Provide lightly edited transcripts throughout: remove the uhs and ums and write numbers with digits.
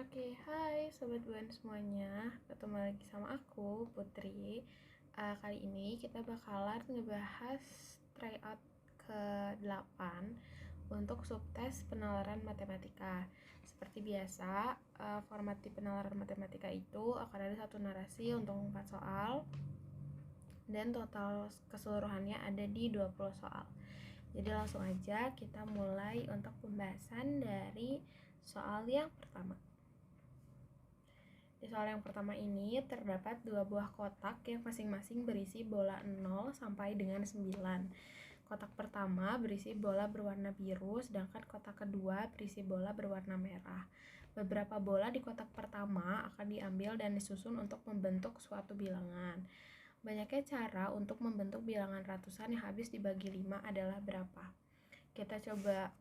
Oke, hai Sobat Buan semuanya. Ketemu lagi sama aku, Putri. Kali ini kita bakalan ngebahas tryout ke-8 untuk subtes penalaran matematika. Seperti biasa, format di penalaran matematika itu akan ada satu narasi untuk 4 soal dan total keseluruhannya ada di 20 soal. Jadi langsung aja kita mulai untuk pembahasan dari soal yang pertama. Di soal yang pertama ini terdapat dua buah kotak yang masing-masing berisi bola 0 sampai dengan 9. Kotak pertama berisi bola berwarna biru, sedangkan kotak kedua berisi bola berwarna merah. Beberapa bola di kotak pertama akan diambil dan disusun untuk membentuk suatu bilangan. Banyaknya cara untuk membentuk bilangan ratusan yang habis dibagi 5 adalah berapa? Kita coba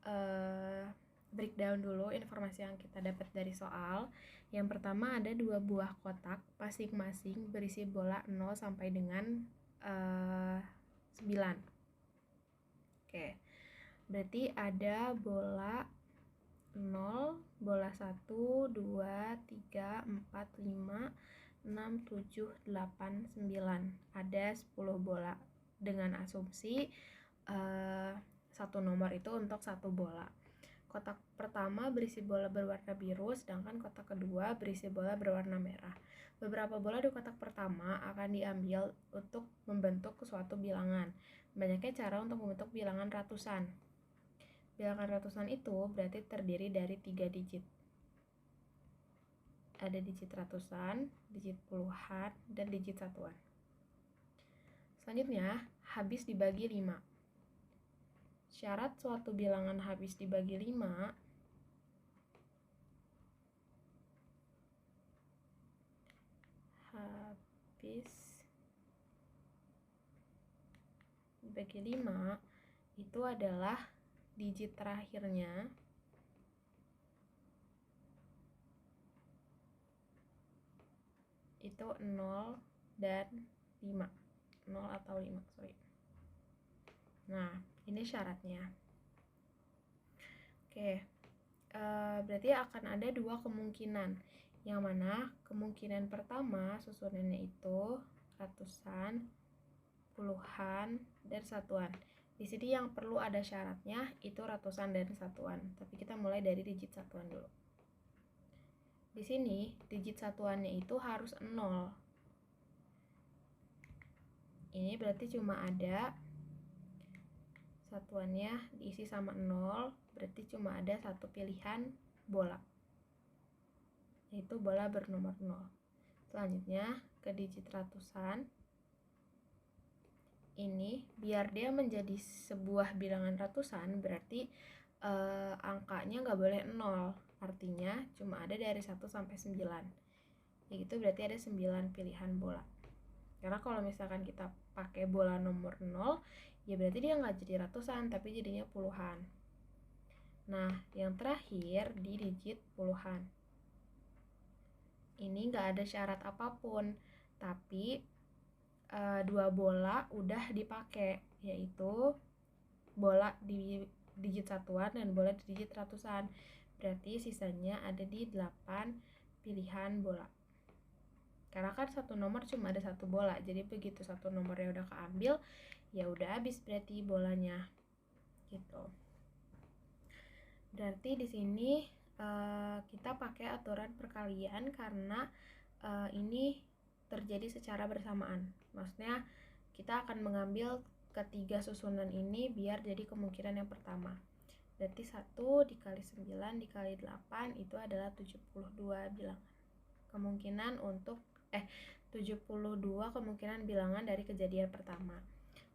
breakdown dulu informasi yang kita dapat dari soal. Yang pertama ada dua buah kotak masing-masing berisi bola 0 sampai dengan 9. Oke. Berarti ada bola 0, bola 1, 2, 3, 4, 5, 6, 7, 8, 9. Ada 10 bola dengan asumsi satu nomor itu untuk satu bola. Kotak pertama berisi bola berwarna biru, sedangkan kotak kedua berisi bola berwarna merah. Beberapa bola di kotak pertama akan diambil untuk membentuk suatu bilangan. Banyaknya cara untuk membentuk bilangan ratusan. Bilangan ratusan itu berarti terdiri dari 3 digit. Ada digit ratusan, digit puluhan, dan digit satuan. Selanjutnya, habis dibagi 5. Syarat suatu bilangan habis dibagi 5 habis dibagi 5 itu adalah digit terakhirnya itu 0 dan 5. 0 atau 5, sorry. Nah, ini syaratnya. Oke, berarti akan ada dua kemungkinan. Yang mana kemungkinan pertama susunannya itu ratusan, puluhan, dan satuan. Di sini yang perlu ada syaratnya itu ratusan dan satuan. Tapi kita mulai dari digit satuan dulu. Di sini digit satuannya itu harus 0. Ini berarti cuma ada satuannya diisi sama 0, berarti cuma ada satu pilihan bola, yaitu bola bernomor 0. Selanjutnya ke digit ratusan. Ini biar dia menjadi sebuah bilangan ratusan berarti angkanya nggak boleh 0, artinya cuma ada dari 1 sampai 9. Yaitu berarti ada 9 pilihan bola. Karena kalau misalkan kita pakai bola nomor 0, ya berarti dia nggak jadi ratusan, tapi jadinya puluhan. Nah, yang terakhir di digit puluhan. Ini nggak ada syarat apapun, tapi dua bola udah dipakai, yaitu bola di digit satuan dan bola di digit ratusan. Berarti sisanya ada di 8 pilihan bola. Karena kan satu nomor cuma ada satu bola, jadi begitu satu nomornya udah keambil, ya udah habis berarti bolanya. Gitu. Berarti di sini kita pakai aturan perkalian karena ini terjadi secara bersamaan. Maksudnya kita akan mengambil ketiga susunan ini biar jadi kemungkinan yang pertama. Berarti 1 dikali 9 dikali 8 itu adalah 72 bilangan. Kemungkinan untuk 72 kemungkinan bilangan dari kejadian pertama.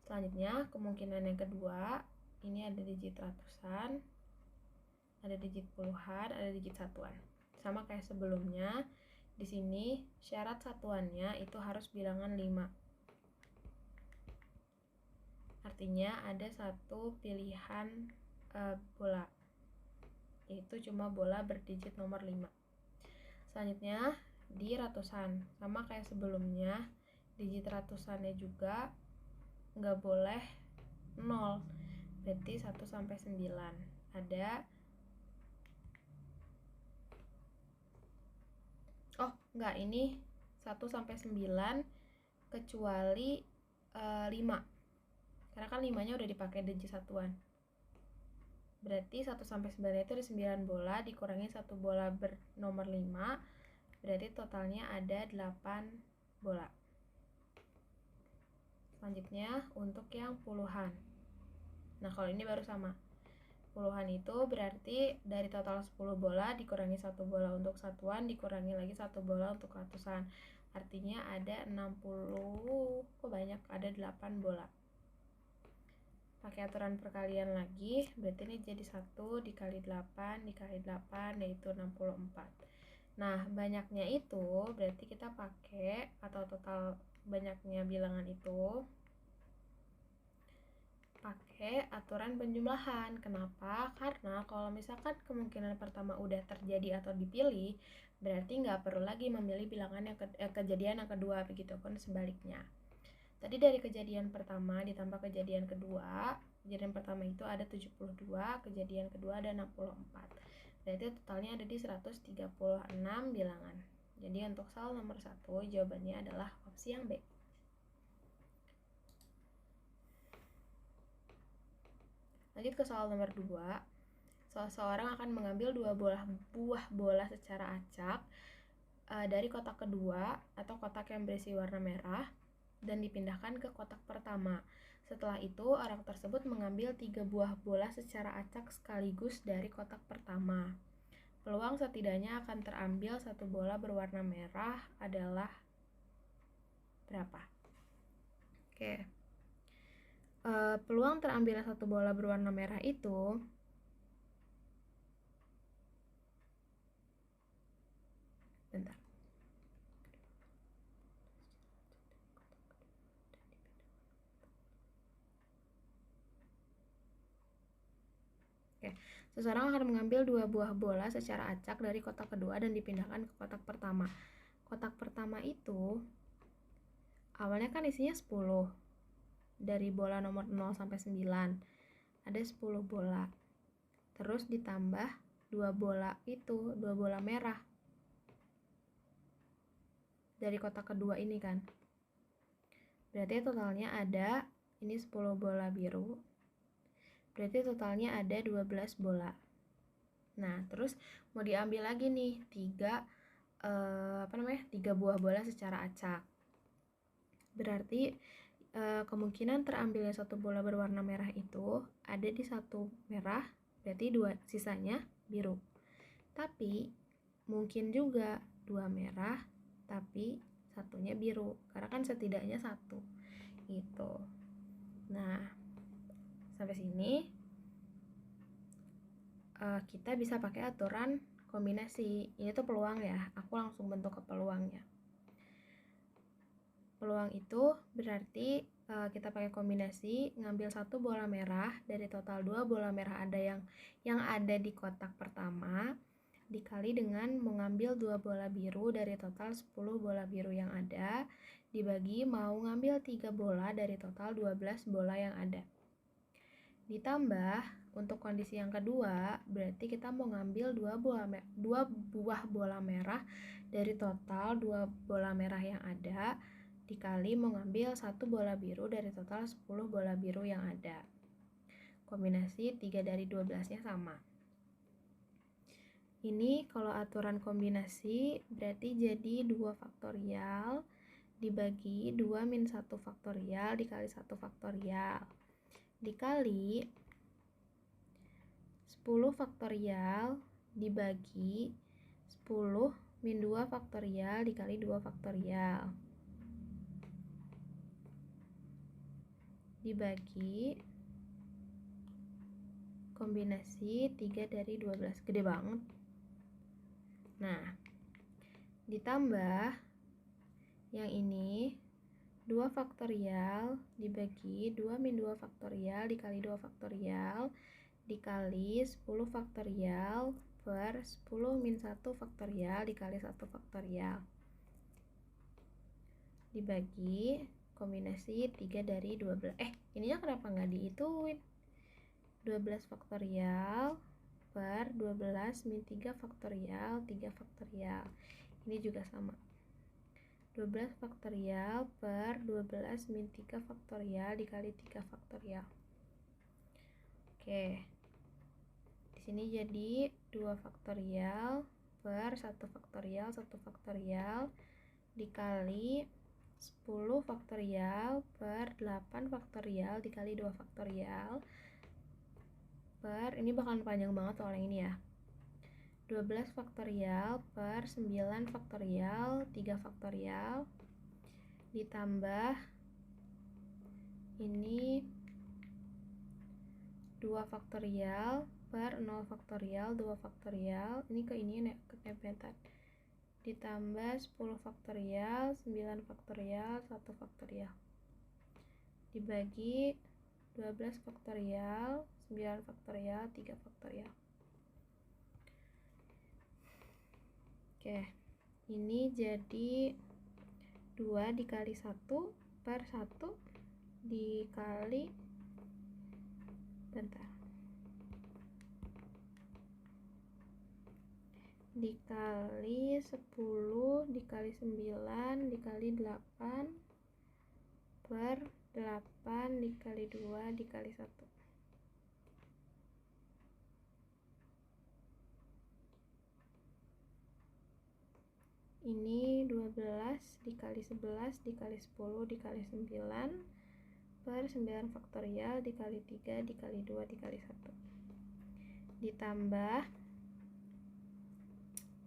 Selanjutnya kemungkinan yang kedua, ini ada digit ratusan, ada digit puluhan, ada digit satuan. Sama kayak sebelumnya, di sini syarat satuannya itu harus bilangan 5. Artinya ada satu pilihan bola, yaitu cuma bola berdigit nomor 5. Selanjutnya di ratusan, sama kayak sebelumnya, digit ratusannya juga nggak boleh 0, berarti 1 sampai 9. Ada Oh enggak, ini 1 sampai 9 kecuali 5, karena kan 5-nya udah dipakai digit satuan. Berarti 1 sampai 9 itu ada 9 bola dikurangi 1 bola bernomor 5, berarti totalnya ada 8 bola. Selanjutnya untuk yang puluhan. Nah kalau ini baru sama. Puluhan itu berarti dari total 10 bola dikurangi 1 bola untuk satuan, dikurangi lagi 1 bola untuk ratusan. Artinya ada 60, kok banyak, ada 8 bola. Pakai aturan perkalian lagi, berarti ini jadi 1 dikali 8 dikali 8, yaitu 64. Nah banyaknya itu berarti kita pakai, atau total banyaknya bilangan itu pakai aturan penjumlahan. Kenapa? Karena kalau misalkan kemungkinan pertama udah terjadi atau dipilih, berarti nggak perlu lagi memilih bilangan yang kejadian yang kedua, begitu pun sebaliknya. Tadi dari kejadian pertama ditambah kejadian kedua, kejadian pertama itu ada 72, kejadian kedua ada 64. Berarti totalnya ada di 136 bilangan. Jadi untuk soal nomor 1 jawabannya adalah opsi yang B. Lanjut ke soal nomor 2. Seseorang akan mengambil 2 buah bola secara acak dari kotak kedua atau kotak yang berisi warna merah dan dipindahkan ke kotak pertama. Setelah itu, orang tersebut mengambil 3 buah bola secara acak sekaligus dari kotak pertama. Peluang setidaknya akan terambil 1 bola berwarna merah adalah berapa? Oke. Peluang terambilnya 1 bola berwarna merah itu bentar. Seseorang akan mengambil 2 buah bola secara acak dari kotak kedua dan dipindahkan ke kotak pertama. Kotak pertama itu awalnya kan isinya 10. Dari bola nomor 0 sampai 9 ada 10 bola. Terus ditambah 2 bola itu, 2 bola merah dari kotak kedua ini kan. Berarti totalnya ada ini 10 bola biru. Berarti totalnya ada 12 bola. Nah, terus mau diambil lagi nih 3 buah bola secara acak. Berarti kemungkinan terambilnya 1 bola berwarna merah itu ada di 1 merah, berarti 2 sisanya biru. Tapi mungkin juga 2 merah tapi 1-nya biru, karena kan setidaknya 1 gitu. Nah, sampai sini kita bisa pakai aturan kombinasi. Ini tuh peluang ya, aku langsung bentuk ke peluangnya. Peluang itu berarti kita pakai kombinasi, ngambil 1 bola merah dari total 2 bola merah ada yang ada di kotak pertama, dikali dengan mengambil 2 bola biru dari total 10 bola biru yang ada, dibagi mau ngambil 3 bola dari total 12 bola yang ada. Ditambah untuk kondisi yang kedua, berarti kita mau ngambil 2 buah bola merah dari total 2 bola merah yang ada, dikali mau ngambil 1 bola biru dari total 10 bola biru yang ada. Kombinasi 3 dari 12-nya sama. Ini kalau aturan kombinasi berarti jadi 2 faktorial dibagi 2 min 1 faktorial dikali 1 faktorial dikali 10 faktorial dibagi 10 min 2 faktorial dikali 2 faktorial dibagi kombinasi 3 dari 12. Gede banget. Nah, ditambah yang ini 2 faktorial dibagi 2 min 2 faktorial dikali 2 faktorial dikali 10 faktorial per 10 min 1 faktorial dikali 1 faktorial dibagi kombinasi 3 dari 12. Ininya kenapa nggak dihitungin? 12 faktorial per 12 min 3 faktorial 3 faktorial. Ini juga sama. 12 faktorial per 12 min 3 faktorial dikali 3 faktorial. Oke. Di sini jadi 2 faktorial per 1 faktorial dikali 10 faktorial per 8 faktorial dikali 2 faktorial per, ini bakalan panjang banget soalnya ini ya, 12 faktorial per 9 faktorial 3 faktorial ditambah ini 2 faktorial per 0 faktorial 2 faktorial, ini ke ini ketempetan, ditambah 10 faktorial 9 faktorial 1 faktorial dibagi 12 faktorial 9 faktorial 3 faktorial. Oke, ini jadi 2 dikali 1 per 1 dikali, dikali 10 dikali 9 dikali 8 per 8 dikali 2 dikali 1. Ini 12 dikali 11 dikali 10 dikali 9 per 9 faktorial dikali 3 dikali 2 dikali 1 ditambah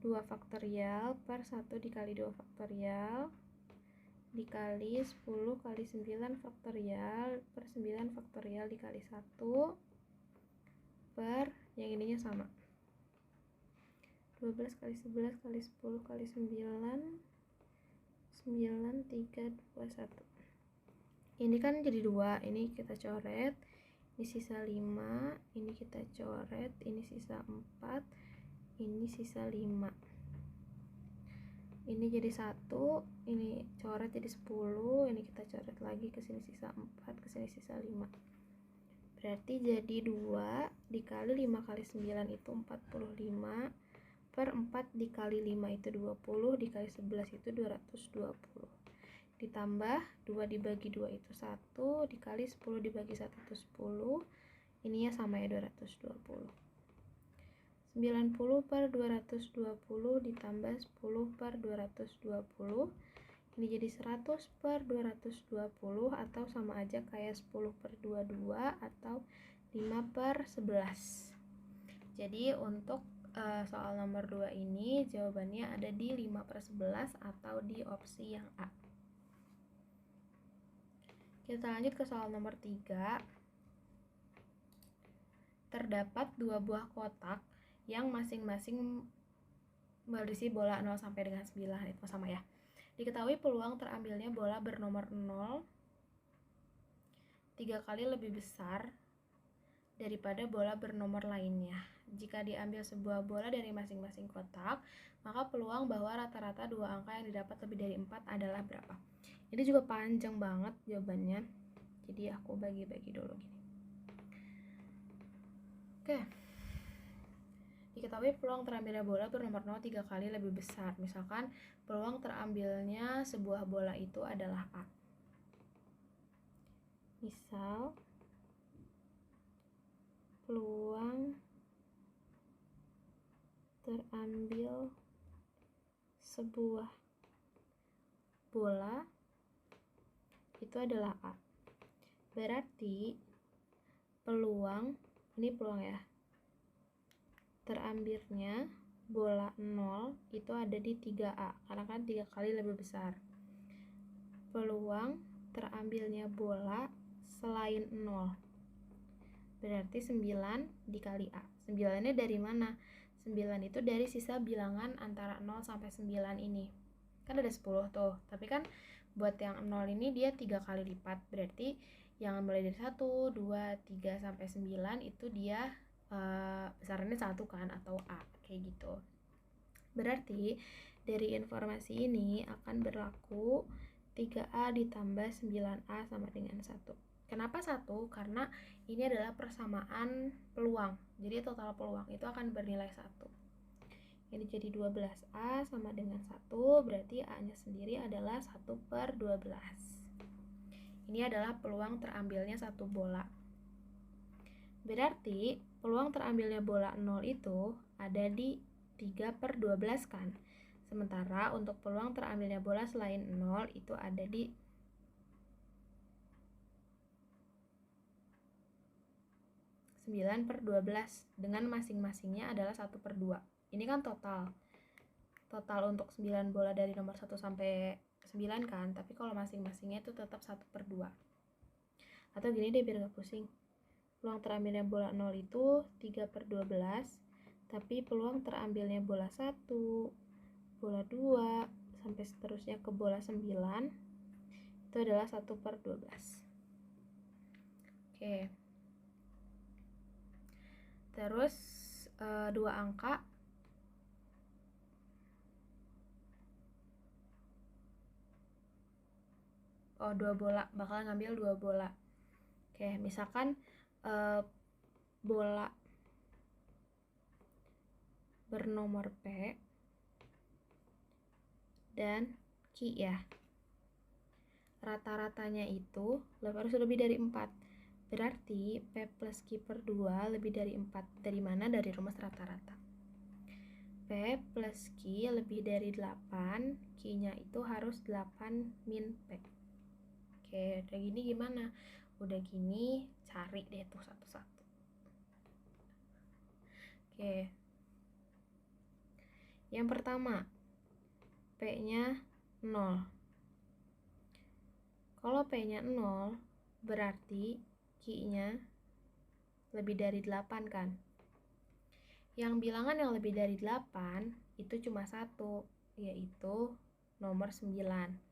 2 faktorial per 1 dikali 2 faktorial dikali 10 kali 9 faktorial per 9 faktorial dikali 1 per, yang ininya sama, 12 kali 11 kali 10 kali 9 3, 2, 1. Ini kan jadi 2, ini kita coret, ini sisa 5, ini kita coret, ini sisa 4, ini sisa 5, ini jadi 1, ini coret jadi 10, ini kita coret lagi, ke sini sisa 4, ke sini sisa 5. Berarti jadi 2 dikali 5 kali 9 itu 45 per 4 dikali 5 itu 20 dikali 11 itu 220 ditambah 2 dibagi 2 itu 1 dikali 10 dibagi 1 itu 10, ininya sama ya 220. 90 per 220 ditambah 10 per 220, ini jadi 100 per 220 atau sama aja kayak 10 per 22 atau 5 per 11. Jadi untuk soal nomor 2 ini jawabannya ada di 5 per 11 atau di opsi yang A. Kita lanjut ke soal nomor 3. Terdapat 2 buah kotak yang masing-masing berisi bola 0 sampai dengan 9, itu sama ya. Diketahui peluang terambilnya bola bernomor 0 3 kali lebih besar daripada bola bernomor lainnya. Jika diambil sebuah bola dari masing-masing kotak, maka peluang bahwa rata-rata 2 angka yang didapat lebih dari 4 adalah berapa? Ini juga panjang banget jawabannya, jadi aku bagi-bagi dulu gini. Oke. Diketahui peluang terambilnya bola bernomor 0 3 kali lebih besar. Misalkan peluang terambilnya sebuah bola itu adalah A. Misal peluang terambil sebuah bola itu adalah A. Berarti peluang, ini peluang ya, terambilnya bola 0 itu ada di 3A, karena kan 3 kali lebih besar. Peluang terambilnya bola selain 0, berarti 9 dikali A. 9-nya dari mana? 9 itu dari sisa bilangan antara 0 sampai 9 ini. Kan ada 10 tuh, tapi kan buat yang 0 ini dia 3 kali lipat. Berarti yang mulai dari 1, 2, 3 sampai 9 itu dia besarannya 1 kan, atau A, kayak gitu. Berarti dari informasi ini akan berlaku 3A ditambah 9A sama dengan 1. Kenapa 1? Karena ini adalah persamaan peluang. Jadi total peluang itu akan bernilai 1. ini jadi 12A sama dengan 1, berarti A-nya sendiri adalah 1/12. Ini adalah peluang terambilnya satu bola. Berarti peluang terambilnya bola 0 itu ada di 3/12 kan. Sementara untuk peluang terambilnya bola selain 0 itu ada di 9/12 dengan masing-masingnya adalah 1/2. Ini kan total untuk 9 bola dari nomor 1 sampai 9 kan, tapi kalau masing-masingnya itu tetap 1/2. Atau gini deh biar gak pusing, peluang terambilnya bola 0 itu 3/12, tapi peluang terambilnya bola 1, bola 2, sampai seterusnya ke bola 9 itu adalah 1/12. Oke. Terus 2 angka dua bola, bakal ngambil 2 bola. Oke, misalkan bola bernomor P dan Q ya. Rata-ratanya itu harus lebih dari 4. Berarti P plus Q/2 lebih dari 4. Dari mana? Dari rumus rata-rata. P plus Q lebih dari 8, Q-nya itu harus 8 min P. Oke, udah gini gimana? Udah gini, cari deh tuh satu-satu. Oke. Yang pertama, P-nya 0. Kalau P-nya 0, berarti Q-nya lebih dari 8 kan? Yang bilangan yang lebih dari 8 itu cuma satu, yaitu nomor 9.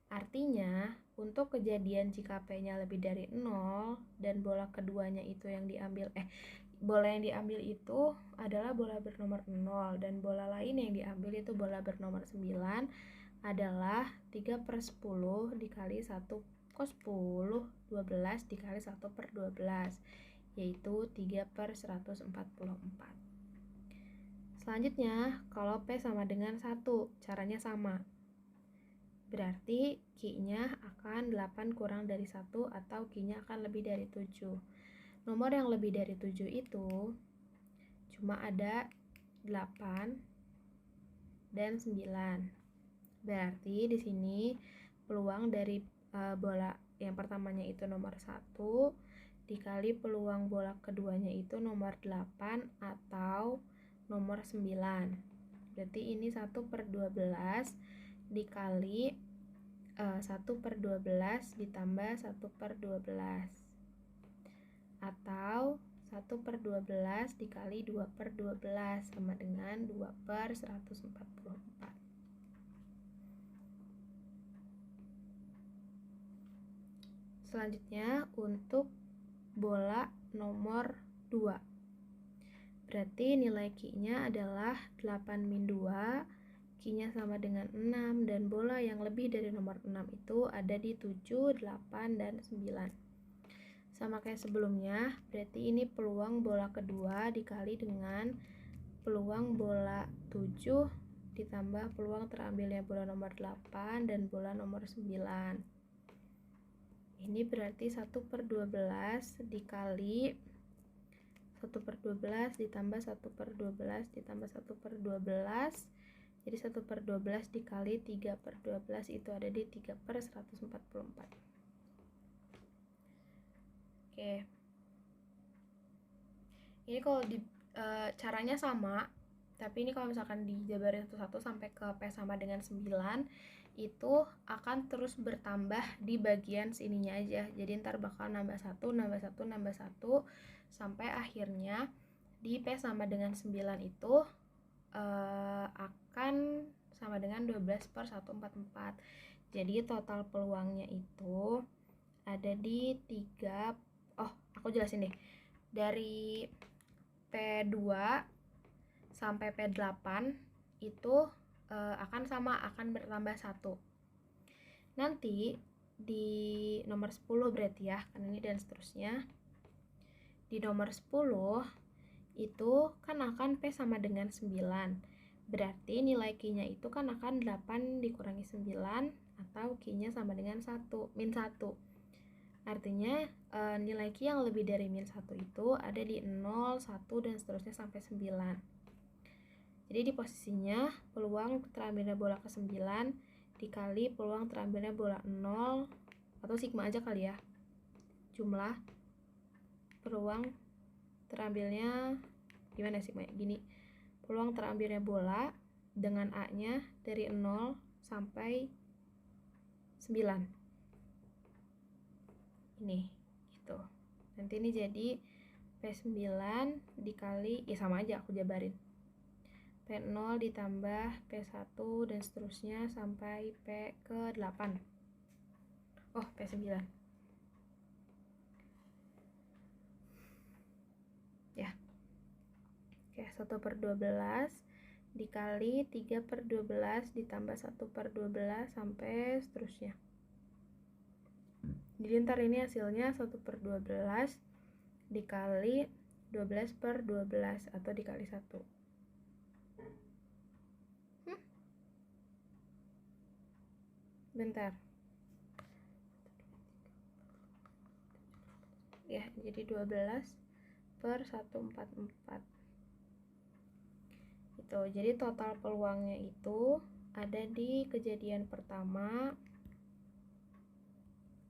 Artinya, untuk kejadian jika P-nya lebih dari 0 dan bola keduanya itu yang diambil, bola yang diambil itu adalah bola bernomor 0 dan bola lain yang diambil itu bola bernomor 9 adalah 3/10 dikali 1 kos 10, 12 dikali 1/12, yaitu 3/144. Selanjutnya, kalau P sama dengan 1, caranya sama. Berarti Q-nya akan 8 kurang dari 1 atau Q-nya akan lebih dari 7. Nomor yang lebih dari 7 itu cuma ada 8 dan 9. Berarti di sini peluang dari bola yang pertamanya itu nomor 1 dikali peluang bola keduanya itu nomor 8 atau nomor 9. Berarti ini 1/12 dikali 1/12 ditambah 1/12 atau 1/12 dikali 2/12 sama dengan 2/144. Selanjutnya untuk bola nomor 2, berarti nilai Q-nya adalah 8 min 2, Q-nya sama dengan 6, dan bola yang lebih dari nomor 6 itu ada di 7, 8, dan 9. Sama kayak sebelumnya, berarti ini peluang bola kedua dikali dengan peluang bola 7 ditambah peluang terambilnya bola nomor 8 dan bola nomor 9. Ini berarti 1/12 dikali 1/12 ditambah 1/12 ditambah 1/12, jadi 1/12 dikali 3/12 itu ada di 3/144. Oke. Ini kalau caranya sama, tapi ini kalau misalkan dijabarin satu-satu sampai ke P sama dengan 9, itu akan terus bertambah di bagian sininya aja. Jadi ntar bakal nambah 1, nambah 1, nambah 1, sampai akhirnya di P sama dengan 9 itu akan sama dengan 12/144. Jadi total peluangnya itu ada di 3, aku jelasin deh. Dari P2 sampai P8 itu akan sama, akan bertambah 1. Nanti di nomor 10 berarti ya, kan ini dan seterusnya. Di nomor 10 itu kan akan P sama dengan 9. Berarti nilai Q-nya itu kan akan 8 dikurangi 9 atau Q-nya sama dengan 1, min 1. Artinya nilai Q yang lebih dari min 1 itu ada di 0, 1, dan seterusnya sampai 9. Jadi di posisinya peluang terambilnya bola ke 9 dikali peluang terambilnya bola 0, atau sigma aja kali ya, jumlah peluang terambilnya, gimana sigma? Gini, peluang terambilnya bola dengan A-nya dari 0 sampai 9. Ini, gitu. Nanti ini jadi P9 dikali, ya sama aja aku jabarin. P0 ditambah P1 dan seterusnya sampai P ke 8. Oh, P9. Ya. Oke, 1/12 dikali 3/12 ditambah 1/12 sampai seterusnya. Jadi ntar ini hasilnya 1/12 dikali 12/12 atau dikali 1. Bentar. Ya, jadi 12/144. Itu. Jadi total peluangnya itu ada di kejadian pertama,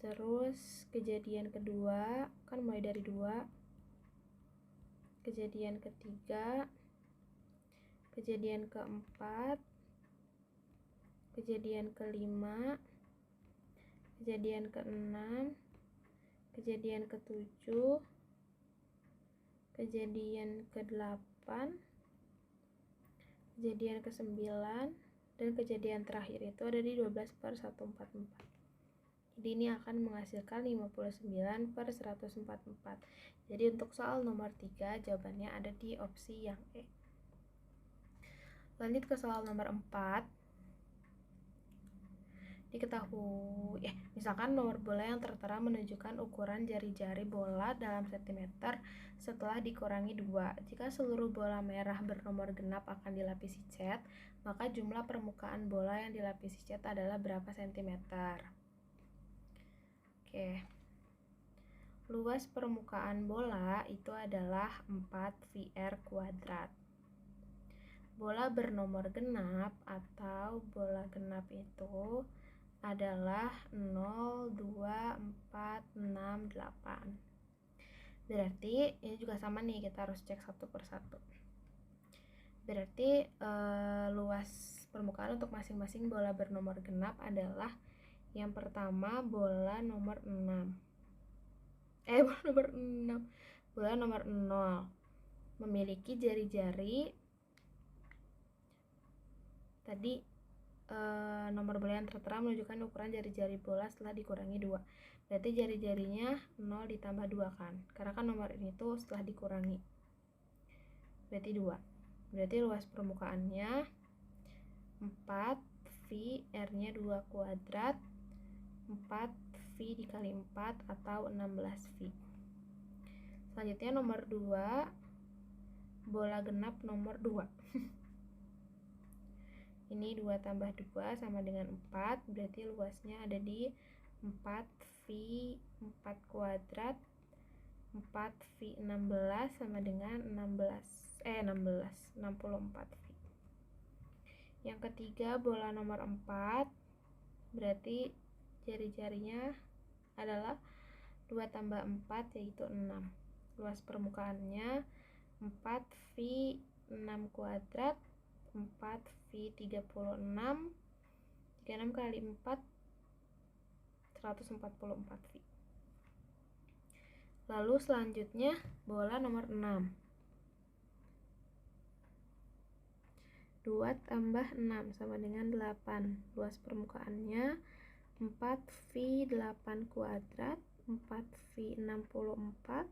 terus kejadian kedua, kan mulai dari 2, kejadian ketiga, kejadian keempat, kejadian kelima, kejadian keenam, kejadian ketujuh, kejadian ke-8, kejadian ke-9, dan kejadian terakhir itu ada di 12/144. Jadi ini akan menghasilkan 59/144. Jadi untuk soal nomor 3 jawabannya ada di opsi yang E. Lanjut ke soal nomor 4. Diketahui, misalkan nomor bola yang tertera menunjukkan ukuran jari-jari bola dalam sentimeter setelah dikurangi 2. Jika seluruh bola merah bernomor genap akan dilapisi cat, maka jumlah permukaan bola yang dilapisi cat adalah berapa sentimeter? Oke. Luas permukaan bola itu adalah 4 VR kuadrat. Bola bernomor genap atau bola genap itu adalah 0, 2, 4, 6, 8. Berarti ini juga sama nih, kita harus cek satu persatu. Berarti luas permukaan untuk masing-masing bola bernomor genap adalah yang pertama bola nomor 6. Bola nomor 0 memiliki jari-jari tadi. Nomor bola yang tertera menunjukkan ukuran jari-jari bola setelah dikurangi 2. Berarti jari-jarinya 0 ditambah 2 kan, karena kan nomor ini tuh setelah dikurangi, berarti 2. Berarti luas permukaannya 4 V, R nya 2 kuadrat, 4 V dikali 4 atau 16 V. Selanjutnya nomor 2, bola genap nomor 2. Ini 2 tambah 2 sama dengan 4, berarti luasnya ada di 4V 4 kuadrat, 4V 16 sama dengan 64V. Yang ketiga bola nomor 4, berarti jari-jarinya adalah 2 tambah 4 yaitu 6. Luas permukaannya 4V 6 kuadrat, 4V 36, 36 kali 4 144V. Lalu selanjutnya bola nomor 6, 2 tambah 6 sama dengan 8. Luas permukaannya 4V 8 kuadrat, 4V 64,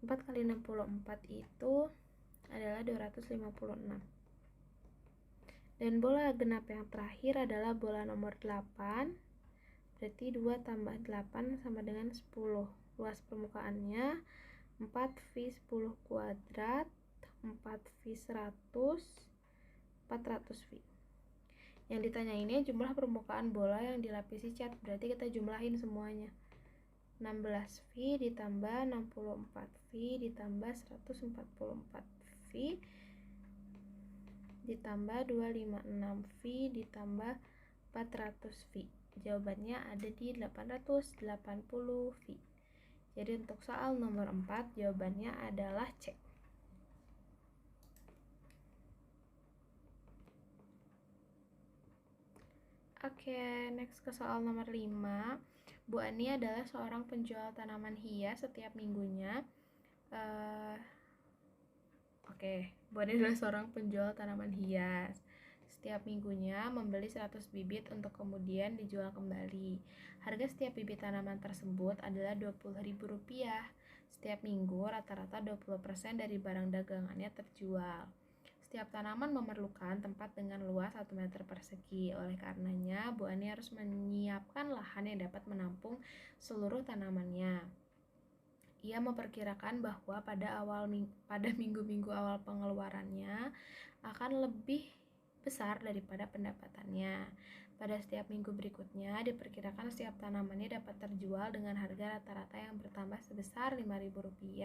4 kali 64 itu adalah 256. Dan bola genap yang terakhir adalah bola nomor 8, berarti 2 tambah 8 sama dengan 10. Luas permukaannya 4V 10 kuadrat, 4V 100, 400 V. Yang ditanya ini jumlah permukaan bola yang dilapisi cat, berarti kita jumlahin semuanya. 16 V ditambah 64 V ditambah 144 V ditambah 256 V ditambah 400 V. Jawabannya ada di 880 V. Jadi untuk soal nomor 4 jawabannya adalah C. Oke, next ke soal nomor 5. Bu Ani adalah seorang penjual tanaman hias setiap minggunya. Bu Ani adalah seorang penjual tanaman hias. Setiap minggunya membeli 100 bibit untuk kemudian dijual kembali. Harga setiap bibit tanaman tersebut adalah Rp20.000. Setiap minggu rata-rata 20% dari barang dagangannya terjual. Setiap tanaman memerlukan tempat dengan luas 1 meter persegi. Oleh karenanya, Bu Ani harus menyiapkan lahan yang dapat menampung seluruh tanamannya. Ia memperkirakan bahwa pada minggu-minggu awal pengeluarannya akan lebih besar daripada pendapatannya. Pada setiap minggu berikutnya, diperkirakan setiap tanamannya dapat terjual dengan harga rata-rata yang bertambah sebesar Rp5.000.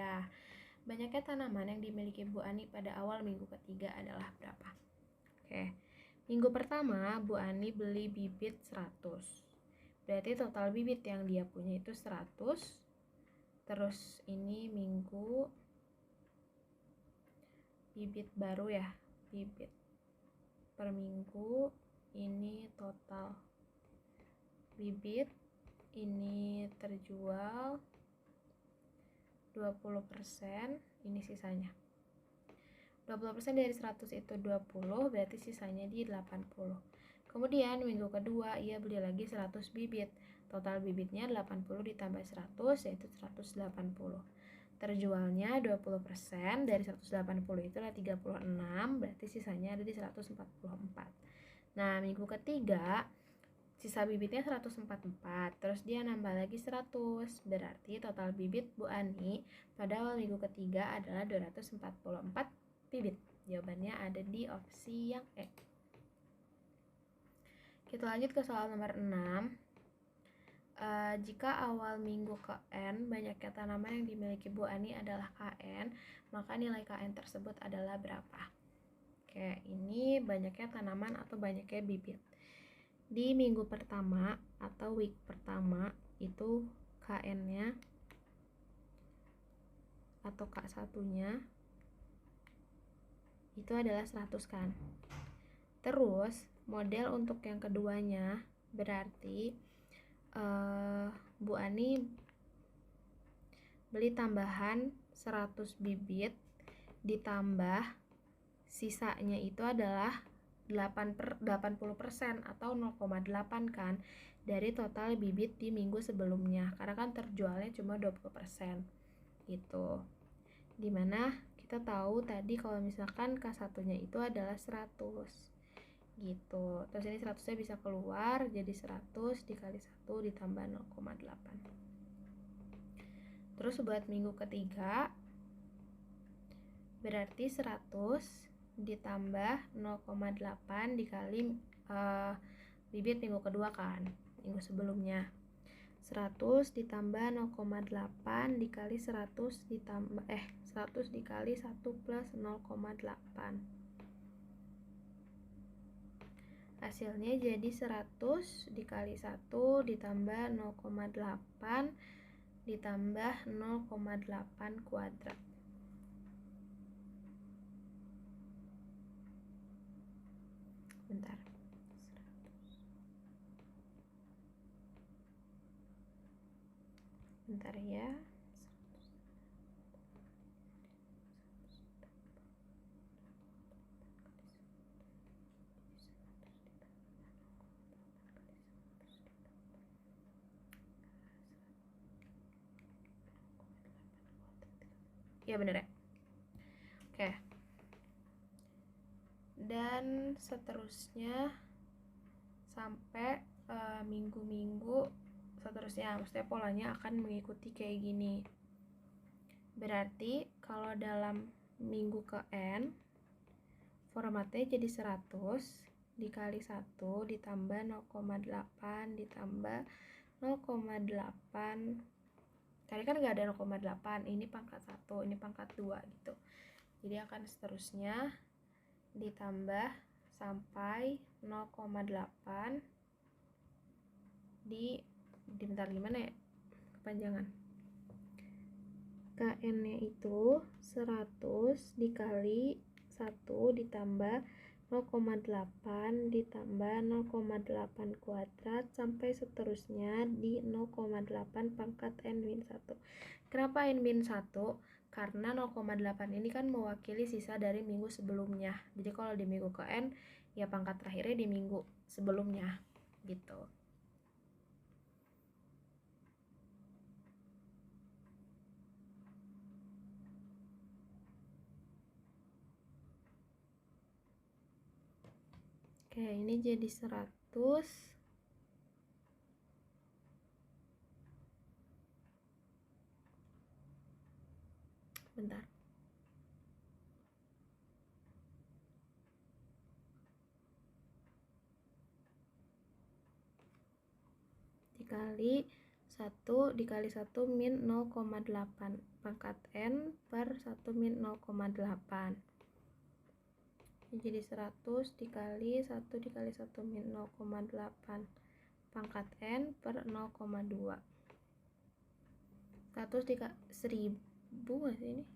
Banyaknya tanaman yang dimiliki Bu Ani pada awal minggu ketiga adalah berapa? Minggu pertama Bu Ani beli bibit 100. Berarti total bibit yang dia punya itu 100. Terus ini minggu bibit baru ya, bibit per minggu ini total bibit ini terjual 20%, ini sisanya 20% dari 100 itu 20, berarti sisanya di 80. Kemudian minggu kedua ia beli lagi 100 bibit. Total bibitnya 80 ditambah 100 yaitu 180. Terjualnya 20% dari 180 itu adalah 36, berarti sisanya ada di 144. Nah, minggu ketiga sisa bibitnya 144, terus dia nambah lagi 100, berarti total bibit Bu Ani pada awal minggu ketiga adalah 244 bibit. Jawabannya ada di opsi yang E. Kita lanjut ke soal nomor 6. Jika awal minggu ke N banyaknya tanaman yang dimiliki Bu Ani adalah KN, maka nilai KN tersebut adalah berapa? Oke, ini banyaknya tanaman atau banyaknya bibit. Di minggu pertama atau week pertama itu KN-nya atau K1-nya itu adalah 100 kan. Terus model untuk yang keduanya berarti Bu Ani beli tambahan 100 bibit ditambah sisanya itu adalah 80% atau 0,8 kan dari total bibit di minggu sebelumnya, karena kan terjualnya cuma 20% gitu. Dimana kita tahu tadi kalau misalkan K1-nya itu adalah 100 gitu. Terus ini 100-nya bisa keluar jadi 100 dikali 1 ditambah 0,8. Terus buat minggu ketiga berarti 100 ditambah 0,8 dikali bibit minggu kedua kan, minggu sebelumnya. 100 ditambah 0,8 dikali 100 ditambah 100 dikali 1 plus 0,8. Hasilnya jadi 100 dikali 1 ditambah 0,8 ditambah 0,8 kuadrat. Bentar. Bentar ya. Ya bener ya. Oke. Dan seterusnya sampai minggu-minggu seterusnya, maksudnya polanya akan mengikuti kayak gini. Berarti kalau dalam minggu ke N formatnya jadi 100 dikali 1 ditambah 0,8 ditambah 0,8. Tadi kan nggak ada 0,8, ini pangkat 1, ini pangkat 2 gitu. Jadi akan seterusnya ditambah sampai 0,8 bentar gimana ya kepanjangan. KN nya itu 100 dikali 1 ditambah 0,8 ditambah 0,8 kuadrat sampai seterusnya di 0,8 pangkat N-1. Kenapa N-1? Karena 0,8 ini kan mewakili sisa dari minggu sebelumnya. Jadi kalau di minggu ke N, ya pangkat terakhirnya di minggu sebelumnya gitu. Oke, ini jadi 100 bentar. Dikali 1 dikali 1 min 0,8 pangkat N per 1 min 0,8. Ini jadi 100 dikali 1 dikali 1 min 0,8 pangkat N per 0,2. 100 dikali 1000 nggak sih ini?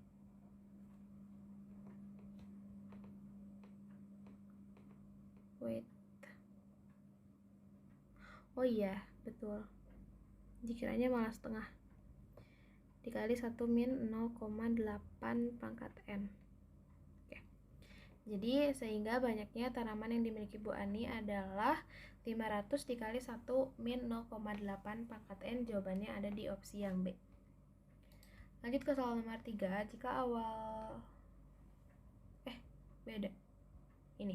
Wait. Oh iya, betul. Dikiranya malah setengah. Dikali 1 min 0,8 pangkat N. Oke. Jadi sehingga banyaknya tanaman yang dimiliki Bu Ani adalah 500 dikali 1 min 0,8 pangkat N. Jawabannya ada di opsi yang B. Lanjut ke soal nomor 3. Jika awal beda. Ini.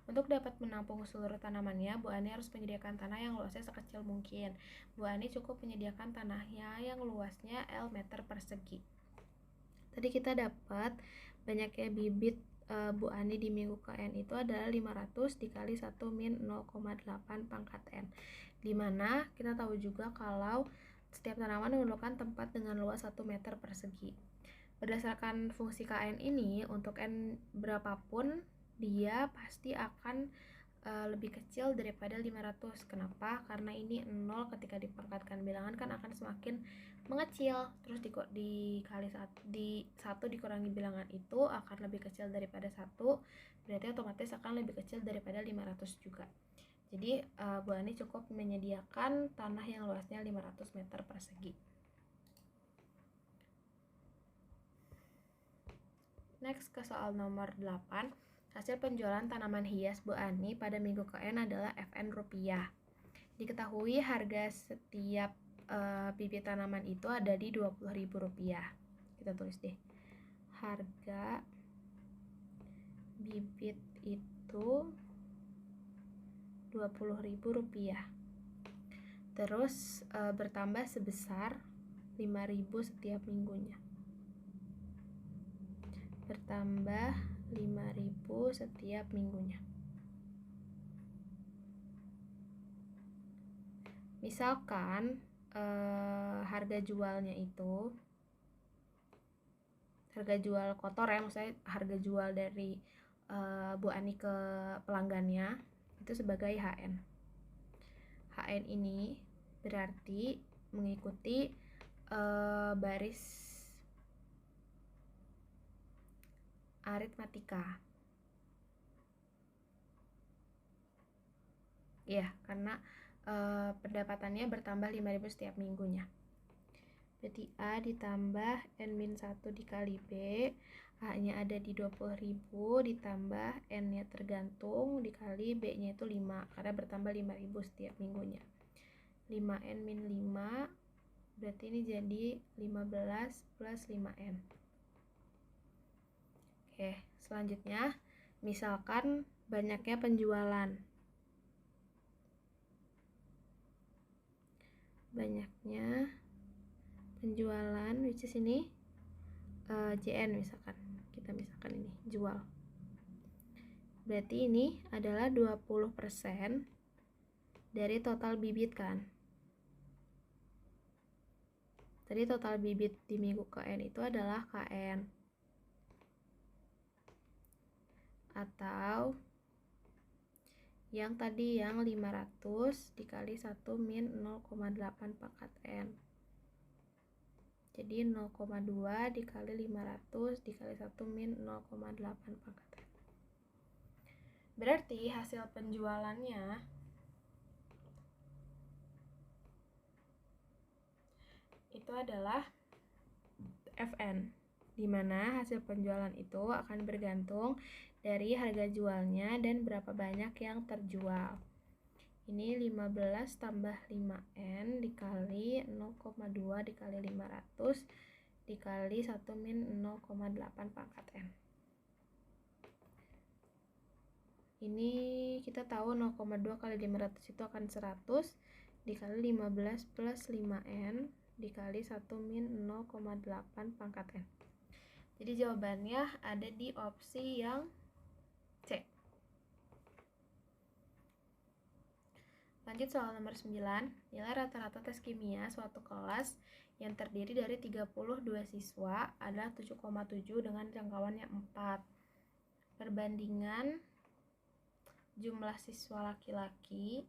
Untuk dapat menampung seluruh tanamannya, Bu Ani harus menyediakan tanah yang luasnya sekecil mungkin. Bu Ani cukup menyediakan tanahnya yang luasnya L meter persegi. Tadi kita dapat banyaknya bibit Bu Ani di minggu ke N itu adalah 500 dikali 1 min 0,8 pangkat N. Dimana kita tahu juga kalau setiap tanaman memerlukan tempat dengan luas 1 meter persegi. Berdasarkan fungsi KN ini, untuk N berapapun dia pasti akan lebih kecil daripada 500. Kenapa? Karena ini 0 ketika dipangkatkan bilangan kan akan semakin mengecil. Terus dikali 1 dikurangi bilangan itu akan lebih kecil daripada 1. Berarti otomatis akan lebih kecil daripada 500 juga. Jadi Bu Ani cukup menyediakan tanah yang luasnya 500 meter persegi. Next ke soal nomor 8. Hasil penjualan tanaman hias Bu Ani pada minggu ke N adalah Fn rupiah. Diketahui harga setiap bibit tanaman itu ada di Rp20.000. Kita tulis deh. Harga bibit itu Rp20.000. Terus bertambah sebesar 5.000 setiap minggunya. Bertambah 5.000 setiap minggunya. Misalkan harga jualnya itu harga jual kotor ya, maksudnya harga jual dari Bu Ani ke pelanggannya itu sebagai HN. HN ini berarti mengikuti baris aritmatika. Ya, karena pendapatannya bertambah 5.000 setiap minggunya. Berarti A ditambah N-1 dikali B, A-nya ada di 20.000 ditambah N-nya tergantung dikali B-nya itu 5, karena bertambah 5.000 setiap minggunya. 5N-5, berarti ini jadi 15 plus 5N. Oke, selanjutnya misalkan banyaknya penjualan. Banyaknya penjualan, which is ini JN misalkan. Kita misalkan ini jual. Berarti ini adalah 20% dari total bibit kan. Tadi total bibit di minggu KN itu adalah KN. Atau yang tadi yang 500 dikali 1 min 0,8 pangkat N. Jadi 0,2 dikali 500 dikali 1 min 0,8 pangkat N. Berarti hasil penjualannya itu adalah FN, di mana hasil penjualan itu akan bergantung dari harga jualnya dan berapa banyak yang terjual. Ini 15 tambah 5N dikali 0,2 dikali 500 dikali 1 min 0,8 pangkat N. Ini kita tahu 0,2 kali 500 itu akan 100 dikali 15 plus 5N dikali 1 min 0,8 pangkat N. Jadi jawabannya ada di opsi yang C. Lanjut soal nomor 9. Nilai rata-rata tes kimia suatu kelas yang terdiri dari 32 siswa adalah 7,7 dengan jangkauannya 4. Perbandingan jumlah siswa laki-laki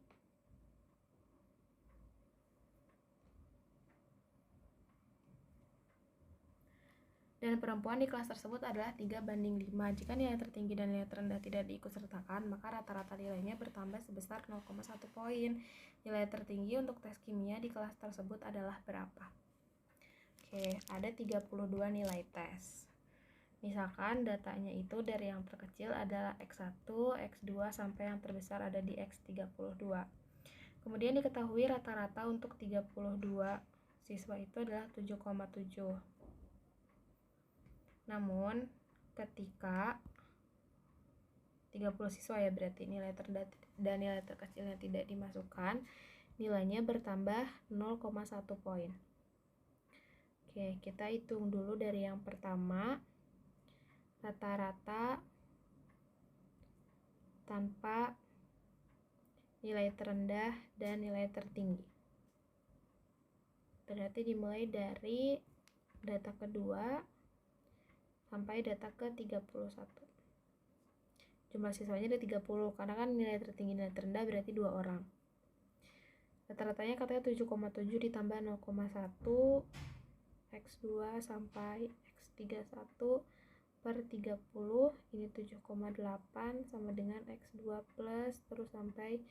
dan perempuan di kelas tersebut adalah 3:5. Jika nilai tertinggi dan nilai terendah tidak diikutsertakan, maka rata-rata nilainya bertambah sebesar 0,1 poin. Nilai tertinggi untuk tes kimia di kelas tersebut adalah berapa? Oke, ada 32 nilai tes. Misalkan datanya itu dari yang terkecil adalah X1, X2 sampai yang terbesar ada di X32. Kemudian diketahui rata-rata untuk 32 siswa itu adalah 7,7. Namun ketika 30 siswa ya berarti nilai terendah dan nilai terkecilnya tidak dimasukkan, nilainya bertambah 0,1 poin. Oke, kita hitung dulu dari yang pertama, rata-rata tanpa nilai terendah dan nilai tertinggi. Berarti dimulai dari data kedua sampai data ke-31. Jumlah siswanya ada 30 karena kan nilai tertinggi dan nilai terendah berarti 2 orang. Rata-ratanya katanya 7,7 ditambah 0,1 X2 sampai X31 per 30, ini 7,8 sama dengan X2 plus terus sampai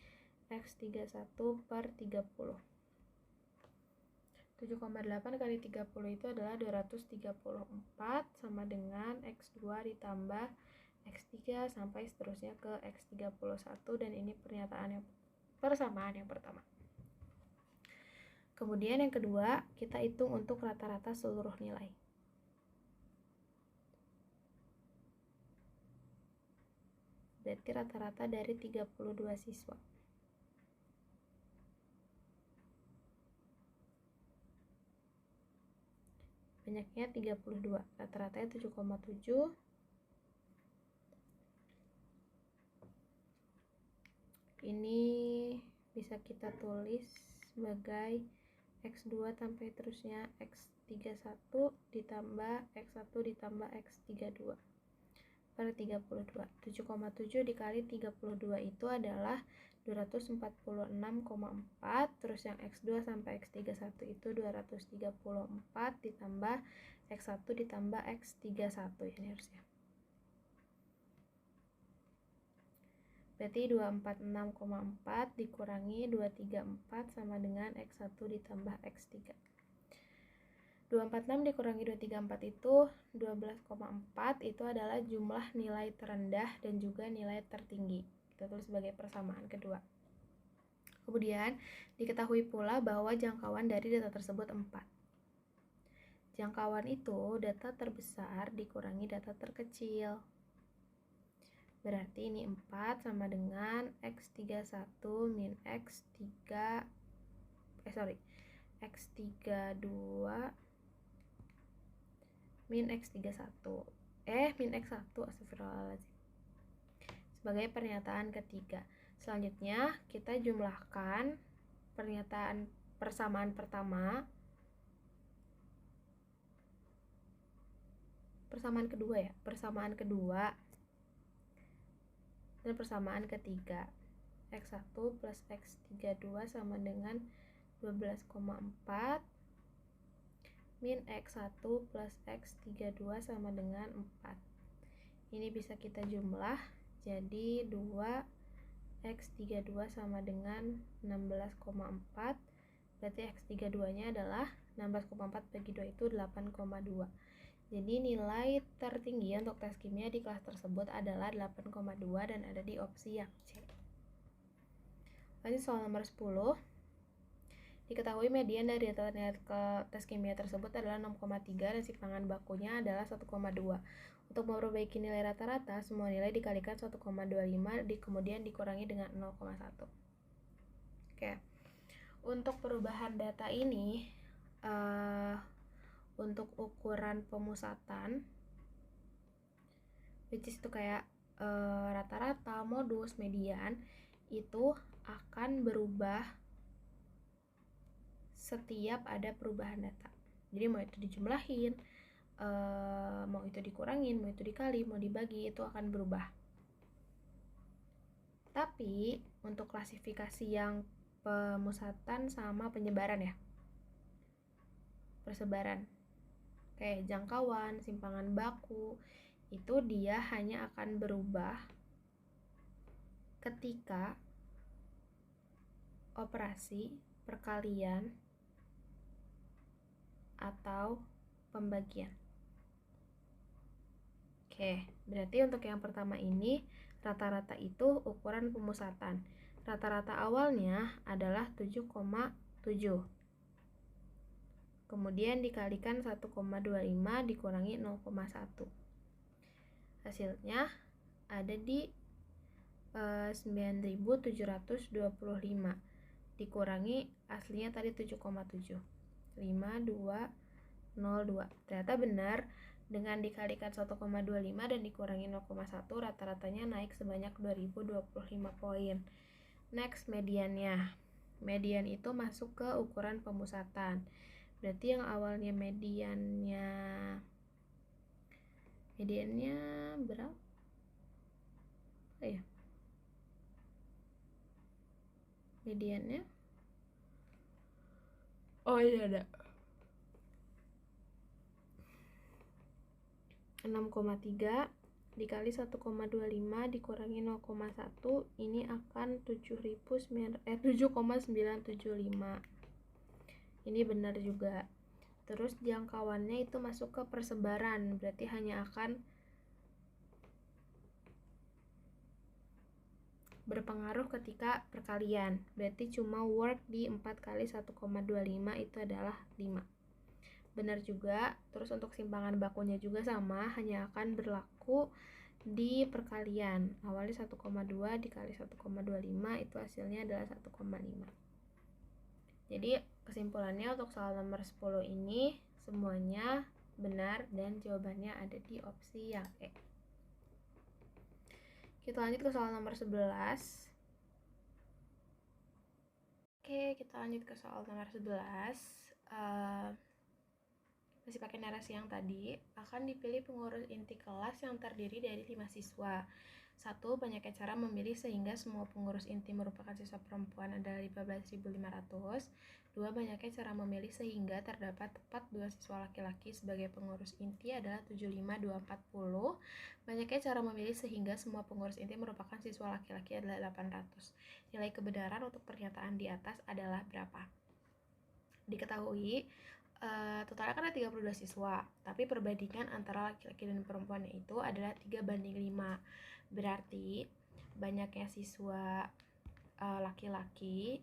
X31 per 30. 7,8 kali 30 itu adalah 234 sama dengan X2 ditambah X3 sampai seterusnya ke X31, dan ini persamaan yang pertama. Kemudian yang kedua, kita hitung untuk rata-rata seluruh nilai. Berarti rata-rata dari 32 siswa. Banyaknya 32, rata-ratanya 7,7. Ini bisa kita tulis sebagai X2 sampai terusnya X31 ditambah X1 ditambah X32 per 32. 7,7 dikali 32 itu adalah 246,4, terus yang X2 sampai X31 itu 234 ditambah X1 ditambah X31 ini harusnya. Berarti 246,4 dikurangi 234 sama dengan X1 ditambah X3. 246 dikurangi 234 itu 12,4, itu adalah jumlah nilai terendah dan juga nilai tertinggi. Kita tulis sebagai persamaan kedua. Kemudian diketahui pula bahwa jangkauan dari data tersebut 4. Jangkauan itu data terbesar dikurangi data terkecil. Berarti ini 4 sama dengan X31 min X32 min X31. Min X1, astagfirullahaladzim. sebagai pernyataan ketiga. Selanjutnya kita jumlahkan pernyataan persamaan kedua dan persamaan ketiga. X1 plus X32 sama dengan 12,4 min X1 plus X32 sama dengan 4. Ini bisa kita jumlah jadi 2X32 sama dengan 16,4. Berarti X32 nya adalah 16,4 bagi 2 itu 8,2. Jadi nilai tertinggi untuk tes kimia di kelas tersebut adalah 8,2 dan ada di opsi yang C. Lanjut soal nomor 10. Diketahui median dari data tes kimia tersebut adalah 6,3 dan simpangan bakunya adalah 1,2. Untuk memperbaiki nilai rata-rata, semua nilai dikalikan 1,25 kemudian dikurangi dengan 0,1. Oke. Untuk perubahan data ini untuk ukuran pemusatan which is itu kayak rata-rata, modus, median itu akan berubah setiap ada perubahan data. Jadi mau itu dijumlahin, mau itu dikurangin, mau itu dikali, mau dibagi, itu akan berubah. Tapi untuk klasifikasi yang pemusatan sama penyebaran ya, persebaran kayak jangkauan, simpangan baku, itu dia hanya akan berubah ketika operasi perkalian atau pembagian. Oke, berarti untuk yang pertama ini rata-rata itu ukuran pemusatan. Rata-rata awalnya adalah 7,7. Kemudian dikalikan 1,25 dikurangi 0,1. Hasilnya ada di 9.725 dikurangi aslinya tadi 7,7. 5202. Ternyata benar, dengan dikalikan 1,25 dan dikurangi 0,1 rata-ratanya naik sebanyak 2025 poin. Next, mediannya. Median itu masuk ke ukuran pemusatan. Berarti yang awalnya mediannya berapa ya? Mediannya iya ada 6,3 dikali 1,25 dikurangi 0,1 ini akan 7,975. Ini benar juga. Terus jangkauannya itu masuk ke persebaran, berarti hanya akan berpengaruh ketika perkalian. Berarti cuma work di 4 kali 1,25 itu adalah 5. Benar juga. Terus untuk simpangan bakunya juga sama, hanya akan berlaku di perkalian. Awalnya 1,2 dikali 1,25 itu hasilnya adalah 1,5. Jadi kesimpulannya untuk soal nomor 10 ini semuanya benar dan jawabannya ada di opsi yang E. Kita lanjut ke soal nomor 11. Oke, kita lanjut ke soal nomor 11. Masih pakai narasi yang tadi. Akan dipilih pengurus inti kelas yang terdiri dari 5 siswa. 1. Banyaknya cara memilih sehingga semua pengurus inti merupakan siswa perempuan adalah 15.500. 2. Banyaknya cara memilih sehingga terdapat tepat 2 siswa laki-laki sebagai pengurus inti adalah 75.240. Banyaknya cara memilih sehingga semua pengurus inti merupakan siswa laki-laki adalah 800. Nilai kebenaran untuk pernyataan di atas adalah berapa? Diketahui totalnya kan ada 32 siswa, tapi perbandingan antara laki-laki dan perempuannya itu adalah 3:5. Berarti banyaknya siswa laki-laki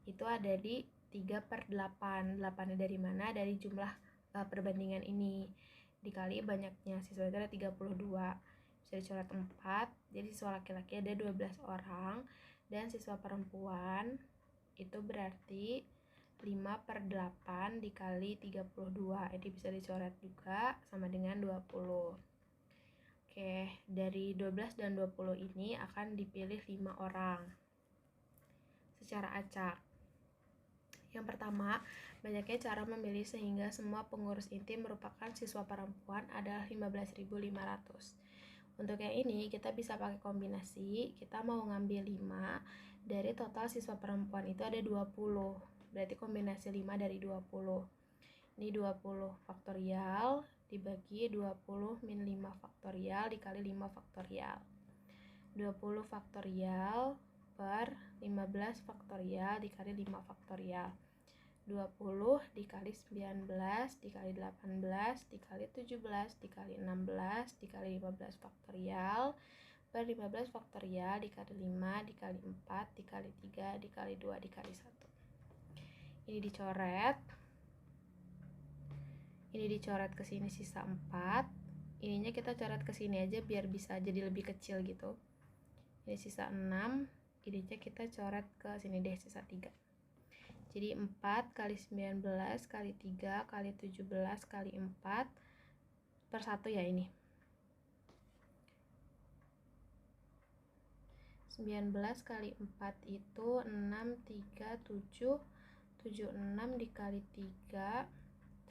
itu ada di 3/8. 8-nya dari mana? Dari jumlah perbandingan ini dikali banyaknya siswa itu ada 32. Bisa dicoret 4. Jadi siswa laki-laki ada 12 orang dan siswa perempuan itu berarti 5/8 dikali 32. Jadi bisa dicoret juga sama dengan 20. Oke, dari 12 dan 20 ini akan dipilih 5 orang secara acak. Yang pertama, banyaknya cara memilih sehingga semua pengurus inti merupakan siswa perempuan adalah 15.500. Untuk yang ini, kita bisa pakai kombinasi. Kita mau ngambil 5, dari total siswa perempuan itu ada 20. Berarti kombinasi 5 dari 20. Ini 20 faktorial dibagi 20 min 5 faktorial dikali 5 faktorial. 20 faktorial per 15 faktorial dikali 5 faktorial. 20 dikali 19 dikali 18 dikali 17 dikali 16 dikali 15 faktorial per 15 faktorial dikali 5 dikali 4 dikali 3 dikali 2 dikali 1. Ini dicoret ke sini sisa 4. Ininya kita coret ke sini aja biar bisa jadi lebih kecil gitu. Ini sisa 6, ininya kita coret ke sini deh sisa 3. Jadi 4 kali 19 kali 3 kali 17 kali 4 per 1 ya ini. 19 kali 4 itu 6, 3, 7, 76 dikali 3,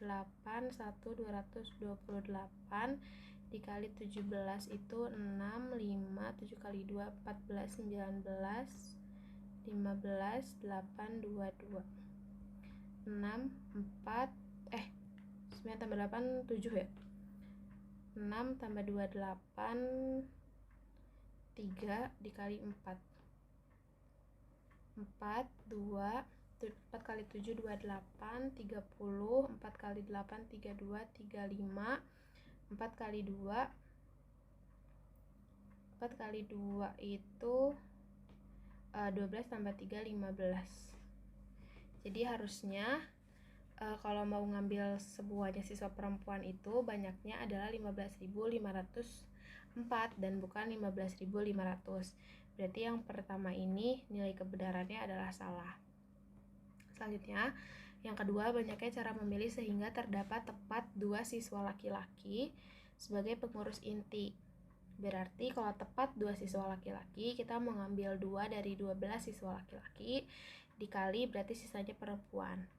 8, 1, 228 dikali 17 itu 6, 5, 7 kali 2, 14, 19, 15, 8, 22 6, 4 9 tambah 8, 7 ya 6 tambah 2, 8 3 dikali 4 4, 2 4 kali 7, 28 30 4 kali 8, 32 35 4 kali 2 4 kali 2 itu 12 tambah 3, 15. Jadi harusnya kalau mau ngambil semuanya siswa perempuan itu banyaknya adalah 15.504 dan bukan 15.500. Berarti yang pertama ini nilai kebenarannya adalah salah. Selanjutnya, yang kedua, banyaknya cara memilih sehingga terdapat tepat 2 siswa laki-laki sebagai pengurus inti. Berarti kalau tepat 2 siswa laki-laki, kita mengambil 2 dari 12 siswa laki-laki dikali berarti sisanya perempuan.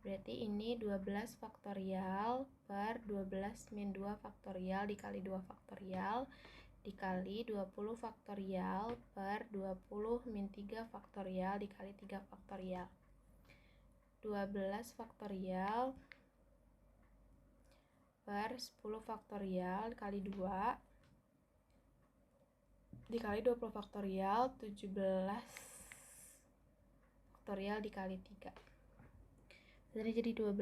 Berarti ini 12 faktorial per 12 min 2 faktorial dikali 2 faktorial dikali 20 faktorial per 20 min 3 faktorial dikali 3 faktorial. 12 faktorial per 10 faktorial dikali 2 dikali 20 faktorial 17 faktorial dikali 3. Jadi 12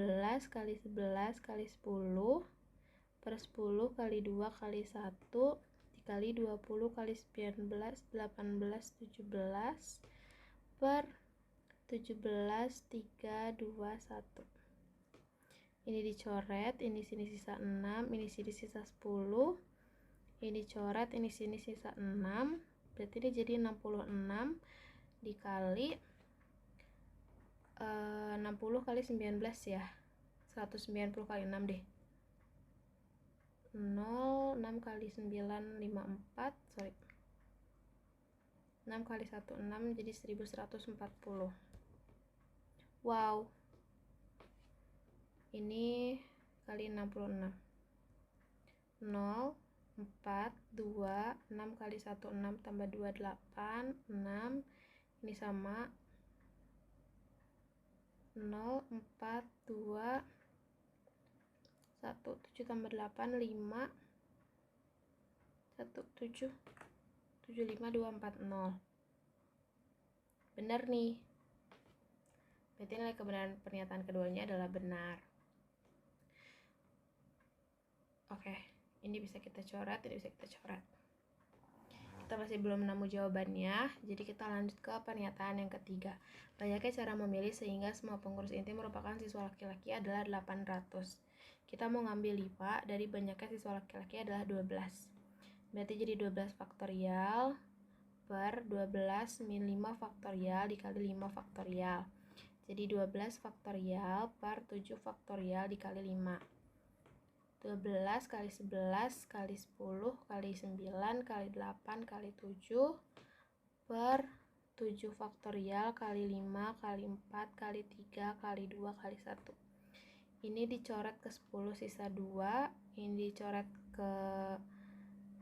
kali 11 kali 10 per 10 kali 2 kali 1 dikali 20 kali 19 18 17 per 17 3 2 1. Ini dicoret, ini sini sisa 6, ini sini sisa 10, ini coret, ini sini sisa 6, berarti ini jadi 66 dikali 60 kali 19 ya, 190 kali 6 deh, 0, 6 kali 9, 54, 6 kali 1, 6, jadi 1140. Wow, ini kali 66. 0, 4, 2, 6 kali 1, 6 tambah 2, 8, 6. Ini sama 0, 4, 2, 1, 7 tambah 8, 5, 1, 7, 7, 5, 2, 4, 0. Benar nih. Berarti nilai kebenaran pernyataan keduanya adalah benar. Oke, ini bisa kita coret, ini bisa kita coret. Kita masih belum nemu jawabannya, jadi kita lanjut ke pernyataan yang ketiga. Banyaknya cara memilih sehingga semua pengurus inti merupakan siswa laki-laki adalah 800. Kita mau ngambil 5, dari banyaknya siswa laki-laki adalah 12. Berarti jadi 12 faktorial per 12 min 5 faktorial dikali 5 faktorial. Jadi 12 faktorial per 7 faktorial dikali 5. 12 kali 11 kali 10 kali 9 kali 8 kali 7 per 7 faktorial kali 5 kali 4 kali 3 kali 2 kali 1. Ini dicoret ke 10 sisa 2, ini dicoret ke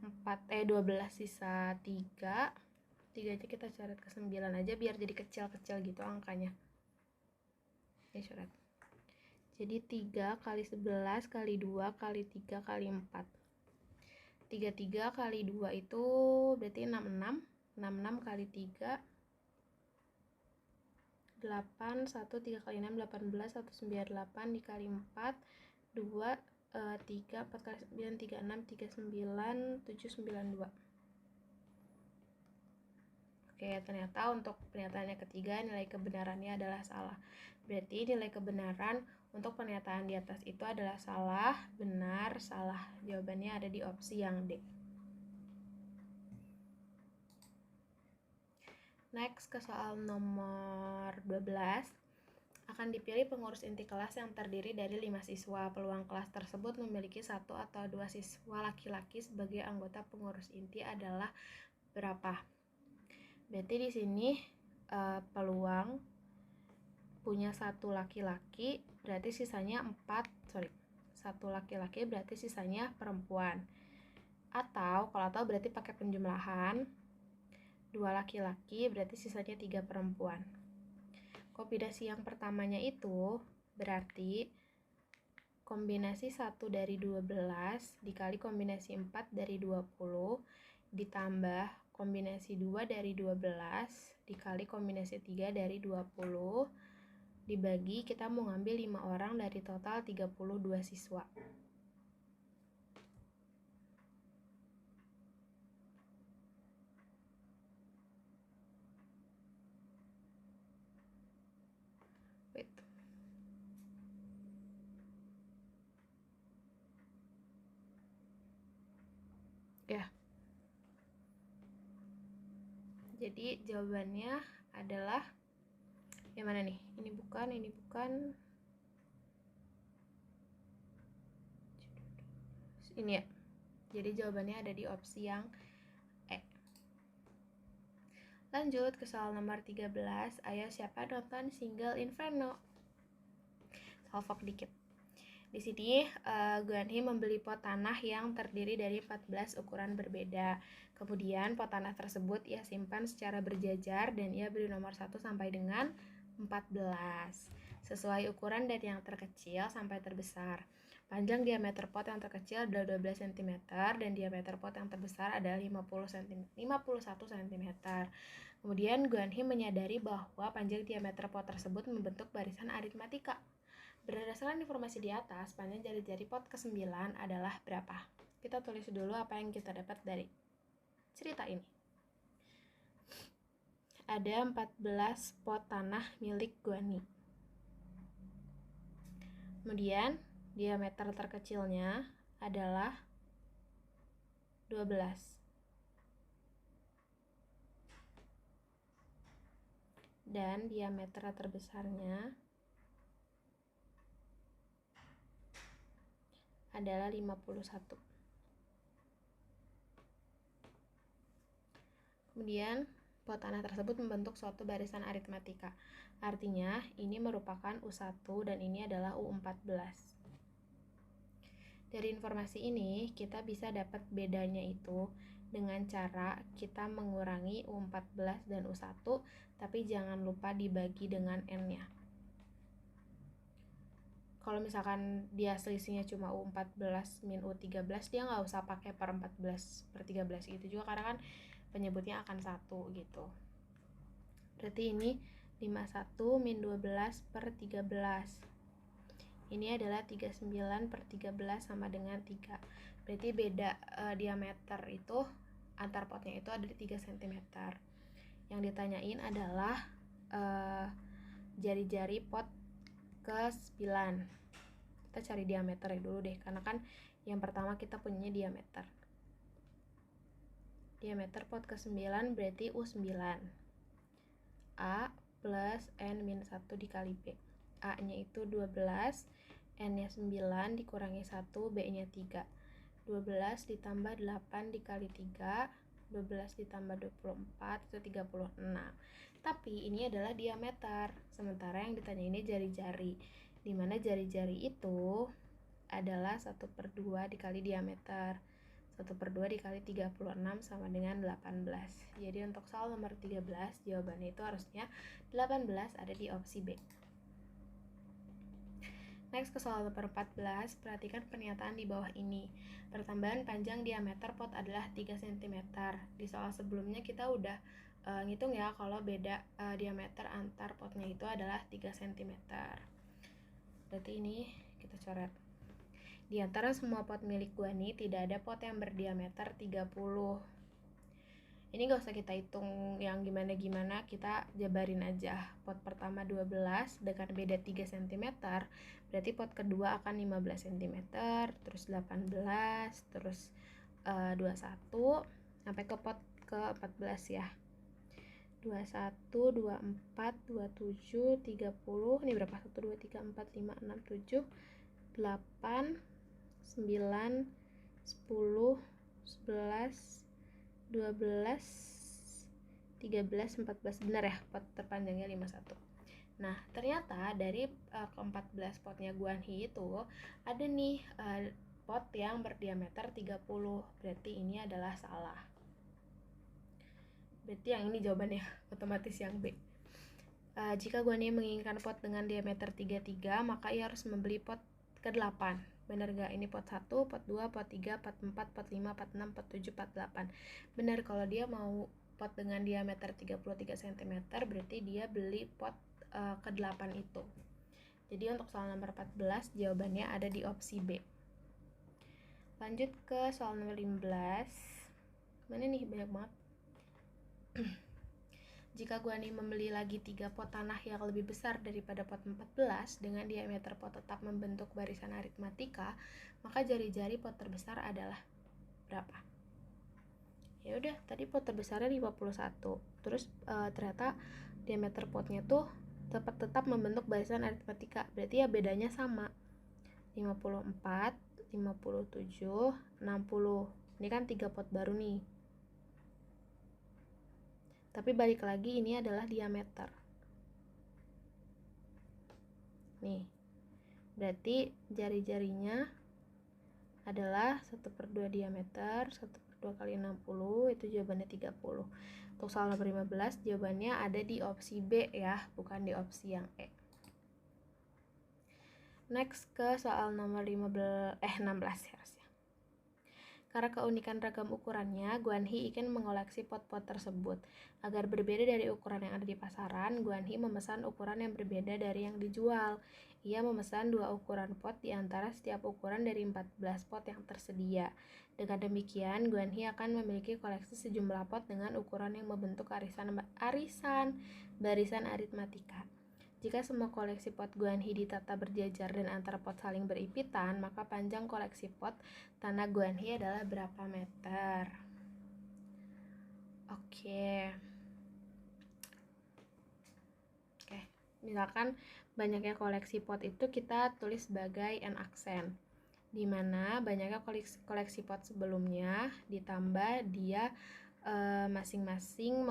12 sisa 3. 3 aja kita coret ke 9 aja biar jadi kecil-kecil gitu angkanya. Ini coret. Jadi 3 kali 11 kali 2 kali 3 kali 4. 33 kali 2 itu berarti 66. 66 kali 3 8, 1, 3 kali 6, 18, 198 dikali 4, 2, 3, 4 kali 9, 36, 39, 792. Oke, ternyata untuk pernyataan yang ketiga nilai kebenarannya adalah salah. Berarti nilai kebenaran untuk pernyataan di atas itu adalah salah, benar, salah. Jawabannya ada di opsi yang D. Next ke soal nomor 12. Akan dipilih pengurus inti kelas yang terdiri dari 5 siswa. Peluang kelas tersebut memiliki 1 atau 2 siswa laki-laki sebagai anggota pengurus inti adalah berapa? Berarti di sini peluang punya 1 laki-laki berarti sisanya 1 laki-laki berarti sisanya perempuan. Atau kalau tahu berarti pakai penjumlahan 2 laki-laki berarti sisanya 3 perempuan. Kombinasi yang pertamanya itu berarti kombinasi 1 dari 12 dikali kombinasi 4 dari 20 ditambah kombinasi 2 dari 12 dikali kombinasi 3 dari 20 dibagi kita mau ngambil 5 orang dari total 32 siswa. Ya. Jadi jawabannya adalah yang mana nih? Ini bukan. Ini ya. Jadi jawabannya ada di opsi yang E. Lanjut ke soal nomor 13. Ayo siapa nonton Single Inferno? Salvok dikit. Di sini Guanhi membeli pot tanah yang terdiri dari 14 ukuran berbeda. Kemudian pot tanah tersebut ia simpan secara berjajar dan ia beri nomor 1 sampai dengan 14. Sesuai ukuran dari yang terkecil sampai terbesar. Panjang diameter pot yang terkecil adalah 12 cm dan diameter pot yang terbesar adalah 51 cm. Kemudian Guanhi menyadari bahwa panjang diameter pot tersebut membentuk barisan aritmatika. Berdasarkan informasi di atas, panjang jari-jari pot ke-9 adalah berapa? Kita tulis dulu apa yang kita dapat dari cerita ini. Ada 14 pot tanah milik Guanhi. Kemudian, diameter terkecilnya adalah 12. Dan diameter terbesarnya adalah 51. Kemudian, pot tanah tersebut membentuk suatu barisan aritmatika. Artinya, ini merupakan U1 dan ini adalah U14. Dari informasi ini, kita bisa dapat bedanya itu dengan cara kita mengurangi U14 dan U1, tapi jangan lupa dibagi dengan N-nya. Kalau misalkan dia selisihnya cuma U14 min U13, dia nggak usah pakai per 14 per 13 gitu juga, karena kan penyebutnya akan 1 gitu. Berarti ini 51 min 12 per 13. Ini adalah 39 per 13 sama dengan 3. Berarti beda diameter itu antar potnya itu ada di 3 cm. Yang ditanyain adalah jari-jari pot ke-9. Kita cari diameter dulu deh, karena kan yang pertama kita punya diameter. Diameter pot ke-9 berarti U9. A plus N min 1 dikali B. A nya itu 12, N-nya 9 dikurangi 1, B-nya 3. 12 ditambah 8 dikali 3, 12 ditambah 24 itu 36. Tapi ini adalah diameter, sementara yang ditanya ini jari-jari, dimana jari-jari itu adalah 1/2 dikali diameter. 1/2 dikali 36 sama dengan 18. Jadi untuk soal nomor 13 jawabannya itu harusnya 18, ada di opsi B. Next ke soal nomor 14, perhatikan pernyataan di bawah ini. Pertambahan panjang diameter pot adalah 3 cm. Di soal sebelumnya kita udah ngitung ya kalau beda diameter antar potnya itu adalah 3 cm. Berarti ini kita coret. Di antara semua pot milik Guani tidak ada pot yang berdiameter 30. Ini gak usah kita hitung yang gimana-gimana, kita jabarin aja. Pot pertama 12 dengan beda 3 cm, berarti pot kedua akan 15 cm, terus 18, terus 21, sampai ke pot ke 14 ya. 21, 24, 27, 30, ini berapa? 1, 2, 3, 4, 5, 6, 7, 8, 9, 10, 11, 12, 13, 14, benar ya, pot terpanjangnya 51. Nah, ternyata dari ke-14 potnya Guanhee itu ada nih pot yang berdiameter 30, berarti ini adalah salah. Berarti yang ini jawabannya, otomatis yang B. Jika Guanhee menginginkan pot dengan diameter 33, maka ia harus membeli pot ke-8. Benar gak? Ini pot 1, pot 2, pot 3, pot 4, pot 5, pot 6, pot 7, pot 8. Benar, kalau dia mau pot dengan diameter 33 cm, berarti dia beli pot ke-8 itu. Jadi untuk soal nomor 14, jawabannya ada di opsi B. Lanjut ke soal nomor 15. Mana nih? Banyak banget. Jika Guanhee membeli lagi 3 pot tanah yang lebih besar daripada pot 14 dengan diameter pot tetap membentuk barisan aritmatika, maka jari-jari pot terbesar adalah berapa? Ya udah, tadi pot terbesarnya 51. Terus ternyata diameter potnya tuh tetap membentuk barisan aritmatika. Berarti ya bedanya sama. 54, 57, 60. Ini kan 3 pot baru nih. Tapi balik lagi, ini adalah diameter. Nih, berarti jari-jarinya adalah 1/2 diameter, 1/2 kali 60, itu jawabannya 30. Untuk soal nomor 15, jawabannya ada di opsi B ya, bukan di opsi yang E. Next ke soal nomor 16 harusnya. Karena keunikan ragam ukurannya, Guanhee ingin mengoleksi pot-pot tersebut. Agar berbeda dari ukuran yang ada di pasaran, Guanhee memesan ukuran yang berbeda dari yang dijual. Ia memesan 2 ukuran pot di antara setiap ukuran dari 14 pot yang tersedia. Dengan demikian, Guanhee akan memiliki koleksi sejumlah pot dengan ukuran yang membentuk barisan aritmatika. Jika semua koleksi pot Guanhee ditata berjajar dan antara pot saling beripitan, maka panjang koleksi pot tanah Guanhee adalah berapa meter? Oke, misalkan banyaknya koleksi pot itu kita tulis sebagai N aksen, dimana banyaknya koleksi pot sebelumnya ditambah dia masing-masing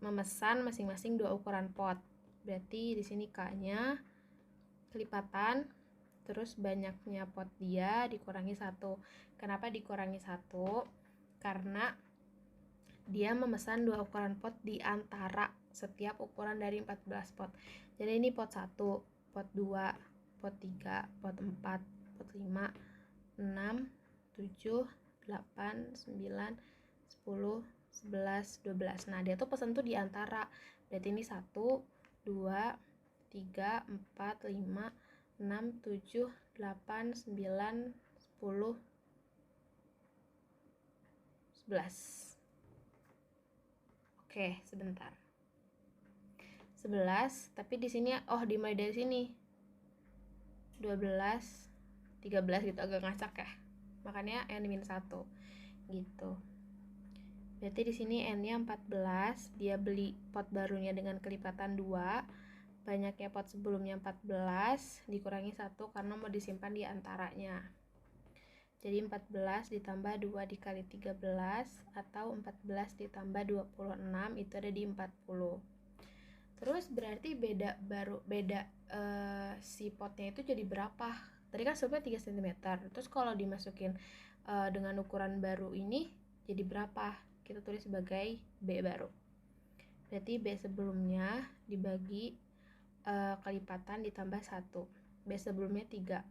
memesan masing-masing 2 ukuran pot. Berarti di sini K-nya kelipatan, terus banyaknya pot dia dikurangi 1. Kenapa dikurangi 1? Karena dia memesan 2 ukuran pot di antara setiap ukuran dari 14 pot. Jadi ini pot 1, pot 2, pot 3, pot 4, pot 5, 6, 7, 8, 9, 10, 11, 12. Nah, dia tuh pesan tuh di antara. Berarti ini 1, 2, 3, 4, 5, 6, 7, 8, 9, 10, 11. Oke, sebentar. 11, tapi di sini dimulai dari sini. 12, 13 gitu, agak ngacak ya. Makanya N-1 gitu. Berarti di sini N-nya 14, dia beli pot barunya dengan kelipatan 2. banyaknya pot sebelumnya 14 dikurangi 1 karena mau disimpan di antaranya. Jadi 14 ditambah 2 dikali 13 atau 14 ditambah 26 itu ada di 40. Terus berarti beda si potnya itu jadi berapa? Tadi kan sebelumnya 3 cm. Terus kalau dimasukin dengan ukuran baru ini jadi berapa? Kita tulis sebagai B baru. Berarti B sebelumnya dibagi kelipatan ditambah 1. B sebelumnya 3.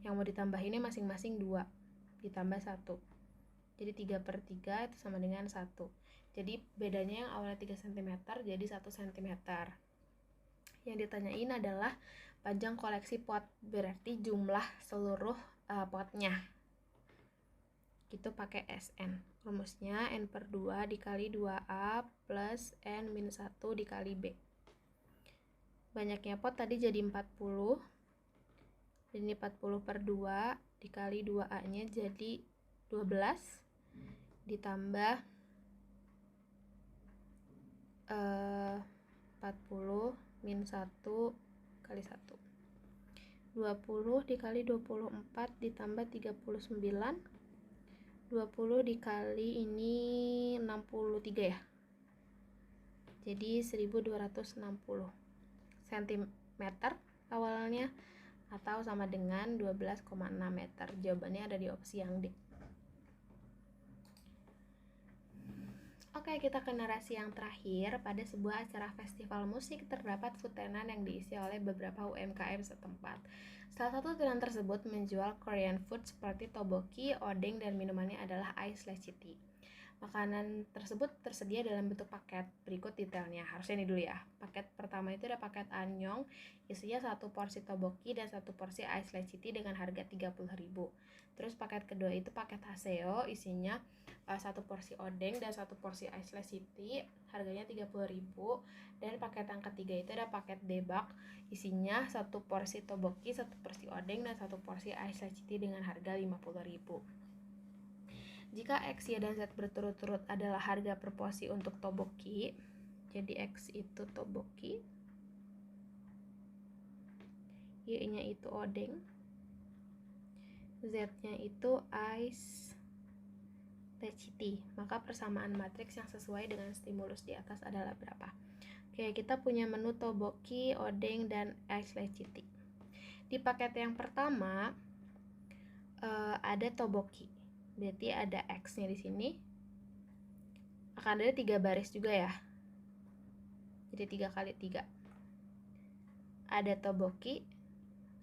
Yang mau ditambahinnya masing-masing 2 ditambah 1. Jadi 3/3 itu sama dengan 1. Jadi bedanya yang awalnya 3 cm jadi 1 cm. Yang ditanyain adalah panjang koleksi pot, berarti jumlah seluruh potnya. Itu pakai SN. Rumusnya N/2 dikali 2A plus N-1 dikali B. Banyaknya pot tadi jadi 40. Ini 40/2 dikali 2A-nya jadi 12 ditambah 40 min 1 kali 1. 20 dikali 24 ditambah 39. 20 dikali ini 63 ya. Jadi 1260 cm awalnya atau sama dengan 12,6 meter. Jawabannya ada di opsi yang D. Oke, kita ke narasi yang terakhir. Pada sebuah acara festival musik terdapat food tenan yang diisi oleh beberapa UMKM setempat. Salah satu tenan tersebut menjual Korean food seperti tteokbokki, odeng, dan minumannya adalah ice lecchi tea. Makanan tersebut tersedia dalam bentuk paket. Berikut detailnya. Harusnya ini dulu ya. Paket pertama itu ada paket anyong, isinya 1 porsi tteokbokki dan 1 porsi ice lecchi tea dengan harga 30.000. Terus paket kedua itu paket haseo, isinya 1 porsi odeng dan 1 porsi ice lecchi tea, harganya 30.000. Dan paket yang ketiga itu ada paket debak, isinya 1 porsi tteokbokki, 1 porsi odeng dan 1 porsi ice lecchi tea dengan harga 50.000. Jika X, Y, dan Z berturut-turut adalah harga per porsi untuk tteokbokki, jadi X itu tteokbokki, Y-nya itu odeng, Z-nya itu ice lecchi tea, maka persamaan matriks yang sesuai dengan stimulus di atas adalah berapa? Oke, kita punya menu tteokbokki, odeng, dan ice lecchi tea. Di paket yang pertama ada tteokbokki. Berarti ada X-nya di sini. Akan ada 3 baris juga ya. Jadi 3 kali 3. Ada tteokbokki,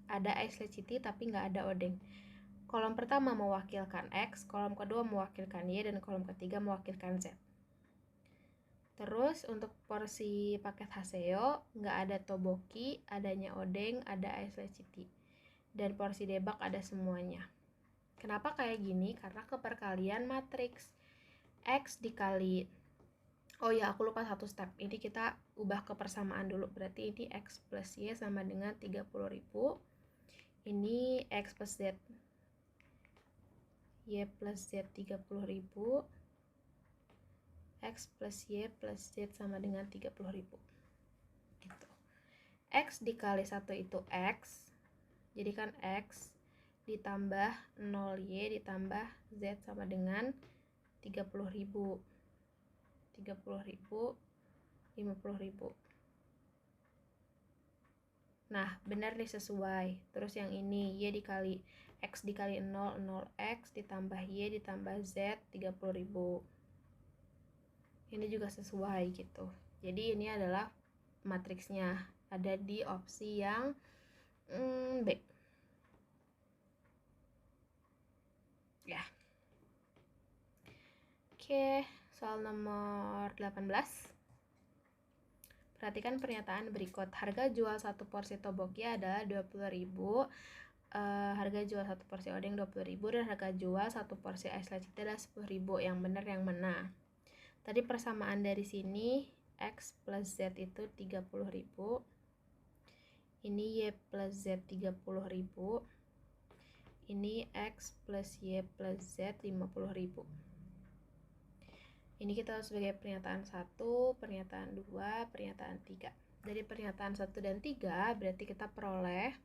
ada ice lecchi tea tapi nggak ada odeng. Kolom pertama mewakilkan X, kolom kedua mewakilkan Y, dan kolom ketiga mewakilkan Z. Terus untuk porsi paket haseo nggak ada tteokbokki, adanya odeng, ada ice lecchi tea. Dan porsi debak ada semuanya. Kenapa kayak gini? Karena keperkalian matriks. X dikali, oh ya aku lupa satu step, ini kita ubah ke persamaan dulu. Berarti ini X plus Y sama dengan 30.000. Ini X plus Z, Y plus Z 30.000. X plus Y plus Z sama dengan 30.000 gitu. X dikali 1 itu X, jadi kan X ditambah 0Y ditambah Z sama dengan 30.000. 30.000, 50.000. Nah, benar nih sesuai. Terus yang ini Y dikali X dikali 0, 0X ditambah Y ditambah Z 30.000. Ini juga sesuai gitu. Jadi ini adalah matriksnya. Ada di opsi yang B. Ya. Oke, soal nomor 18. Perhatikan pernyataan berikut. Harga jual 1 porsi tteokbokki adalah 20.000. Harga jual 1 porsi odeng 20.000 dan harga jual 1 porsi ice lecchi tea adalah 10.000. Yang benar yang mana? Tadi persamaan dari sini X plus Z itu 30.000. Ini Y plus Z 30.000. Ini X plus Y plus Z 50.000. Ini kita sebagai pernyataan 1, pernyataan 2, pernyataan 3. Dari pernyataan 1 dan 3 berarti kita peroleh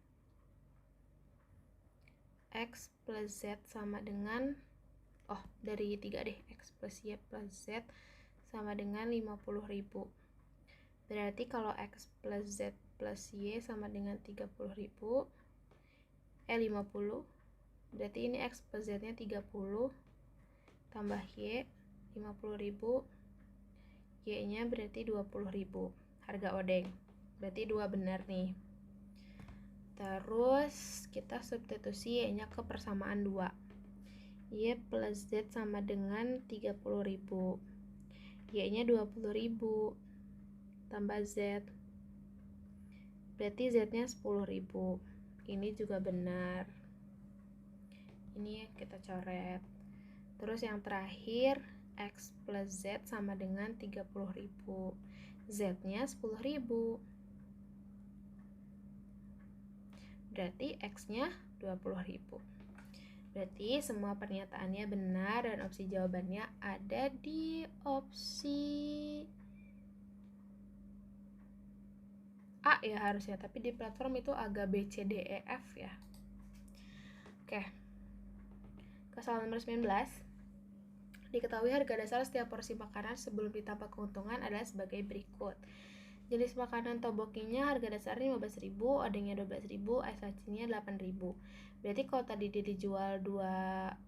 X plus Z sama dengan, dari 3 deh, X plus Y plus Z sama dengan 50.000. Berarti kalau X plus Z plus Y sama dengan 50.000, 50, berarti ini X plus Z nya 30 tambah Y 50.000, Y nya berarti 20.000 harga odeng, berarti 2 benar nih. Terus kita substitusi Y nya ke persamaan 2, Y plus Z sama dengan 30.000, Y nya 20.000 tambah Z, berarti Z nya 10.000. Ini juga benar, ini kita coret. Terus yang terakhir X plus Z sama dengan 30.000, Z nya 10.000, berarti X nya 20.000. Berarti semua pernyataannya benar dan opsi jawabannya ada di opsi A ya harusnya, tapi di platform itu agak B, C, D, E, F ya. Oke, ke soal nomor 19. Diketahui harga dasar setiap porsi makanan sebelum ditambah keuntungan adalah sebagai berikut. Jenis makanan tobokinya harga dasarnya 15.000, odengnya 12.000, es acinya 8.000. Berarti kalau tadi dia dijual 20.000,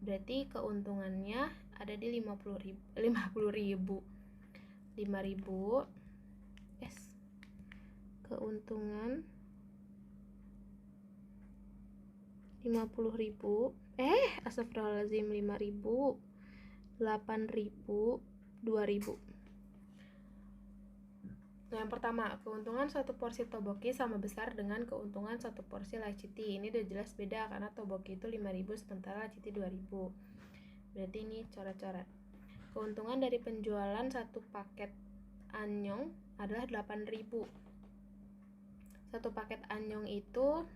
berarti keuntungannya ada di 50.000. 5.000. Keuntungan 50.000. Astagfirullahaladzim, 5.000, 8.000, 2.000. Nah, yang pertama, keuntungan satu porsi toboki sama besar dengan keuntungan satu porsi laciti. Ini udah jelas beda karena toboki itu 5.000 sementara laciti 2.000. Berarti ini coret-coret. Keuntungan dari penjualan satu paket anyong adalah 8.000. Satu paket anyong itu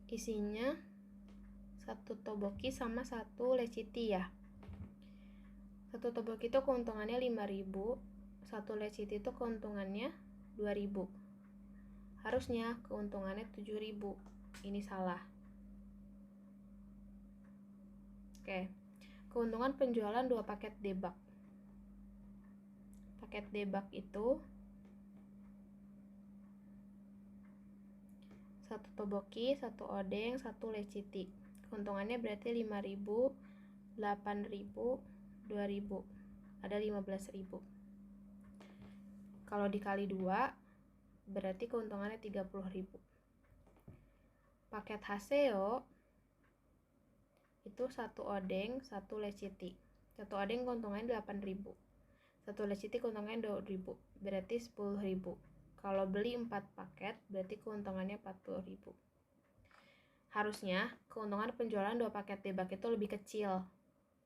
isinya satu toboki sama satu leciti ya. Satu toboki itu keuntungannya 5.000, satu leciti itu keuntungannya 2.000. Harusnya keuntungannya 7.000. Ini salah. Oke. Keuntungan penjualan 2 paket debak. Paket debak itu satu toboki, satu odeng, satu leciti. Keuntungannya berarti 5.000, 8.000, 2.000. Ada 15.000. Kalau dikali 2 berarti keuntungannya 30.000. Paket haseo itu satu odeng, satu leciti. Satu odeng keuntungannya 8.000. Satu leciti keuntungannya 2.000. Berarti 10.000. Kalau beli 4 paket berarti keuntungannya 40.000. Harusnya keuntungan penjualan 2 paket debak itu lebih kecil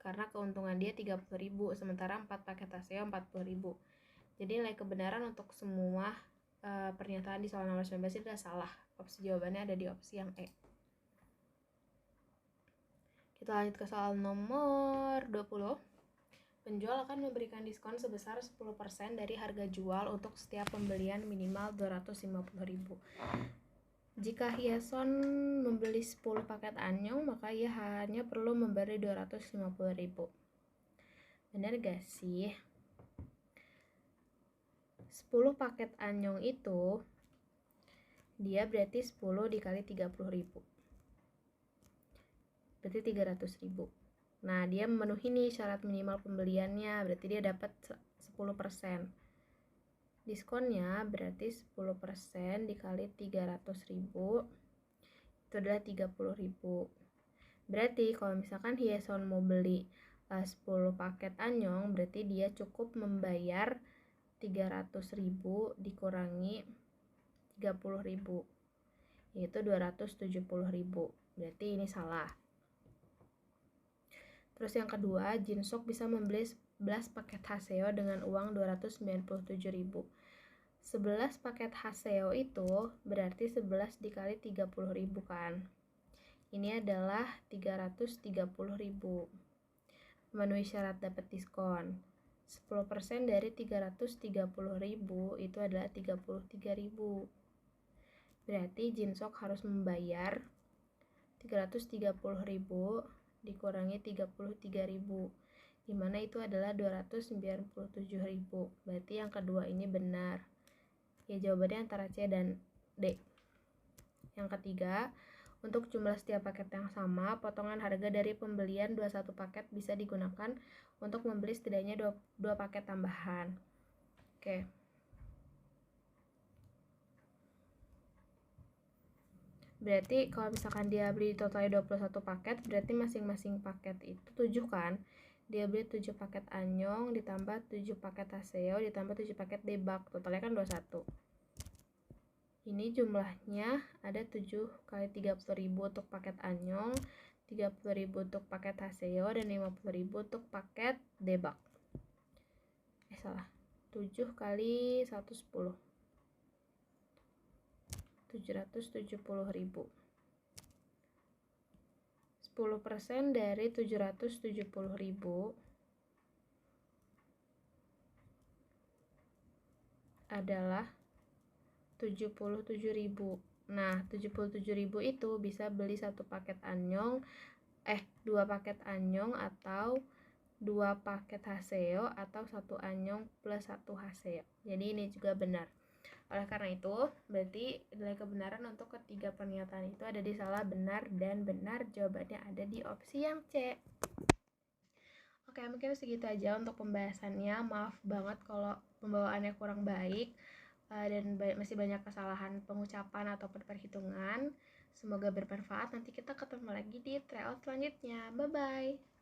karena keuntungan dia 30.000 sementara 4 paket haseo 40.000. Jadi nilai kebenaran untuk semua pernyataan di soal nomor 19 itu adalah salah. Opsi jawabannya ada di opsi yang E. Kita lanjut ke soal nomor 20. Penjual akan memberikan diskon sebesar 10% dari harga jual untuk setiap pembelian minimal 250.000. Jika Hyason membeli 10 paket anyong, maka ia hanya perlu memberi 250.000. Benar gak sih? 10 paket anyong itu dia berarti 10 dikali 30.000. Berarti 300.000. Nah, dia memenuhi nih syarat minimal pembeliannya, berarti dia dapat 10%. Diskonnya berarti 10% dikali 300.000 itu adalah 30.000. Berarti kalau misalkan Hyason mau beli 10 paket anyong, berarti dia cukup membayar 300.000 dikurangi 30.000, yaitu 270.000. Berarti ini salah. Terus yang kedua, Jinsok bisa membeli 11 paket haseo dengan uang 297.000. 11 paket haseo itu berarti 11 dikali 30.000 kan. Ini adalah 330.000. memenuhi syarat dapat diskon. 10% dari 330.000 itu adalah 33.000. Berarti Jinsok harus membayar 330.000 dikurangi 33.000, dimana itu adalah 297.000. Berarti yang kedua ini benar. Ya, jawabannya antara C dan D. Yang ketiga, untuk jumlah setiap paket yang sama, potongan harga dari pembelian 21 paket bisa digunakan untuk membeli setidaknya 2 paket tambahan. Oke. Berarti kalau misalkan dia beli totalnya 21 paket, berarti masing-masing paket itu 7 kan? Dia beli 7 paket anyong ditambah 7 paket haseo ditambah 7 paket debak, totalnya kan 21. Ini jumlahnya ada 7 kali 30.000 untuk paket anyong, 30.000 untuk paket haseo, dan 50.000 untuk paket debak. Salah. 7 kali 110. 770.000. 10% dari 770.000 adalah 77.000. Nah, 77.000 itu bisa beli 1 paket anyong, 2 paket anyong atau 2 paket haseo atau 1 anyong plus 1 haseo. Jadi ini juga benar. Oleh karena itu, berarti nilai kebenaran untuk ketiga pernyataan itu ada di salah, benar, dan benar. Jawabannya ada di opsi yang C. Oke, mungkin segitu aja untuk pembahasannya. Maaf banget kalau pembawaannya kurang baik dan masih banyak kesalahan pengucapan ataupun perhitungan. Semoga bermanfaat. Nanti kita ketemu lagi di tryout selanjutnya. Bye-bye.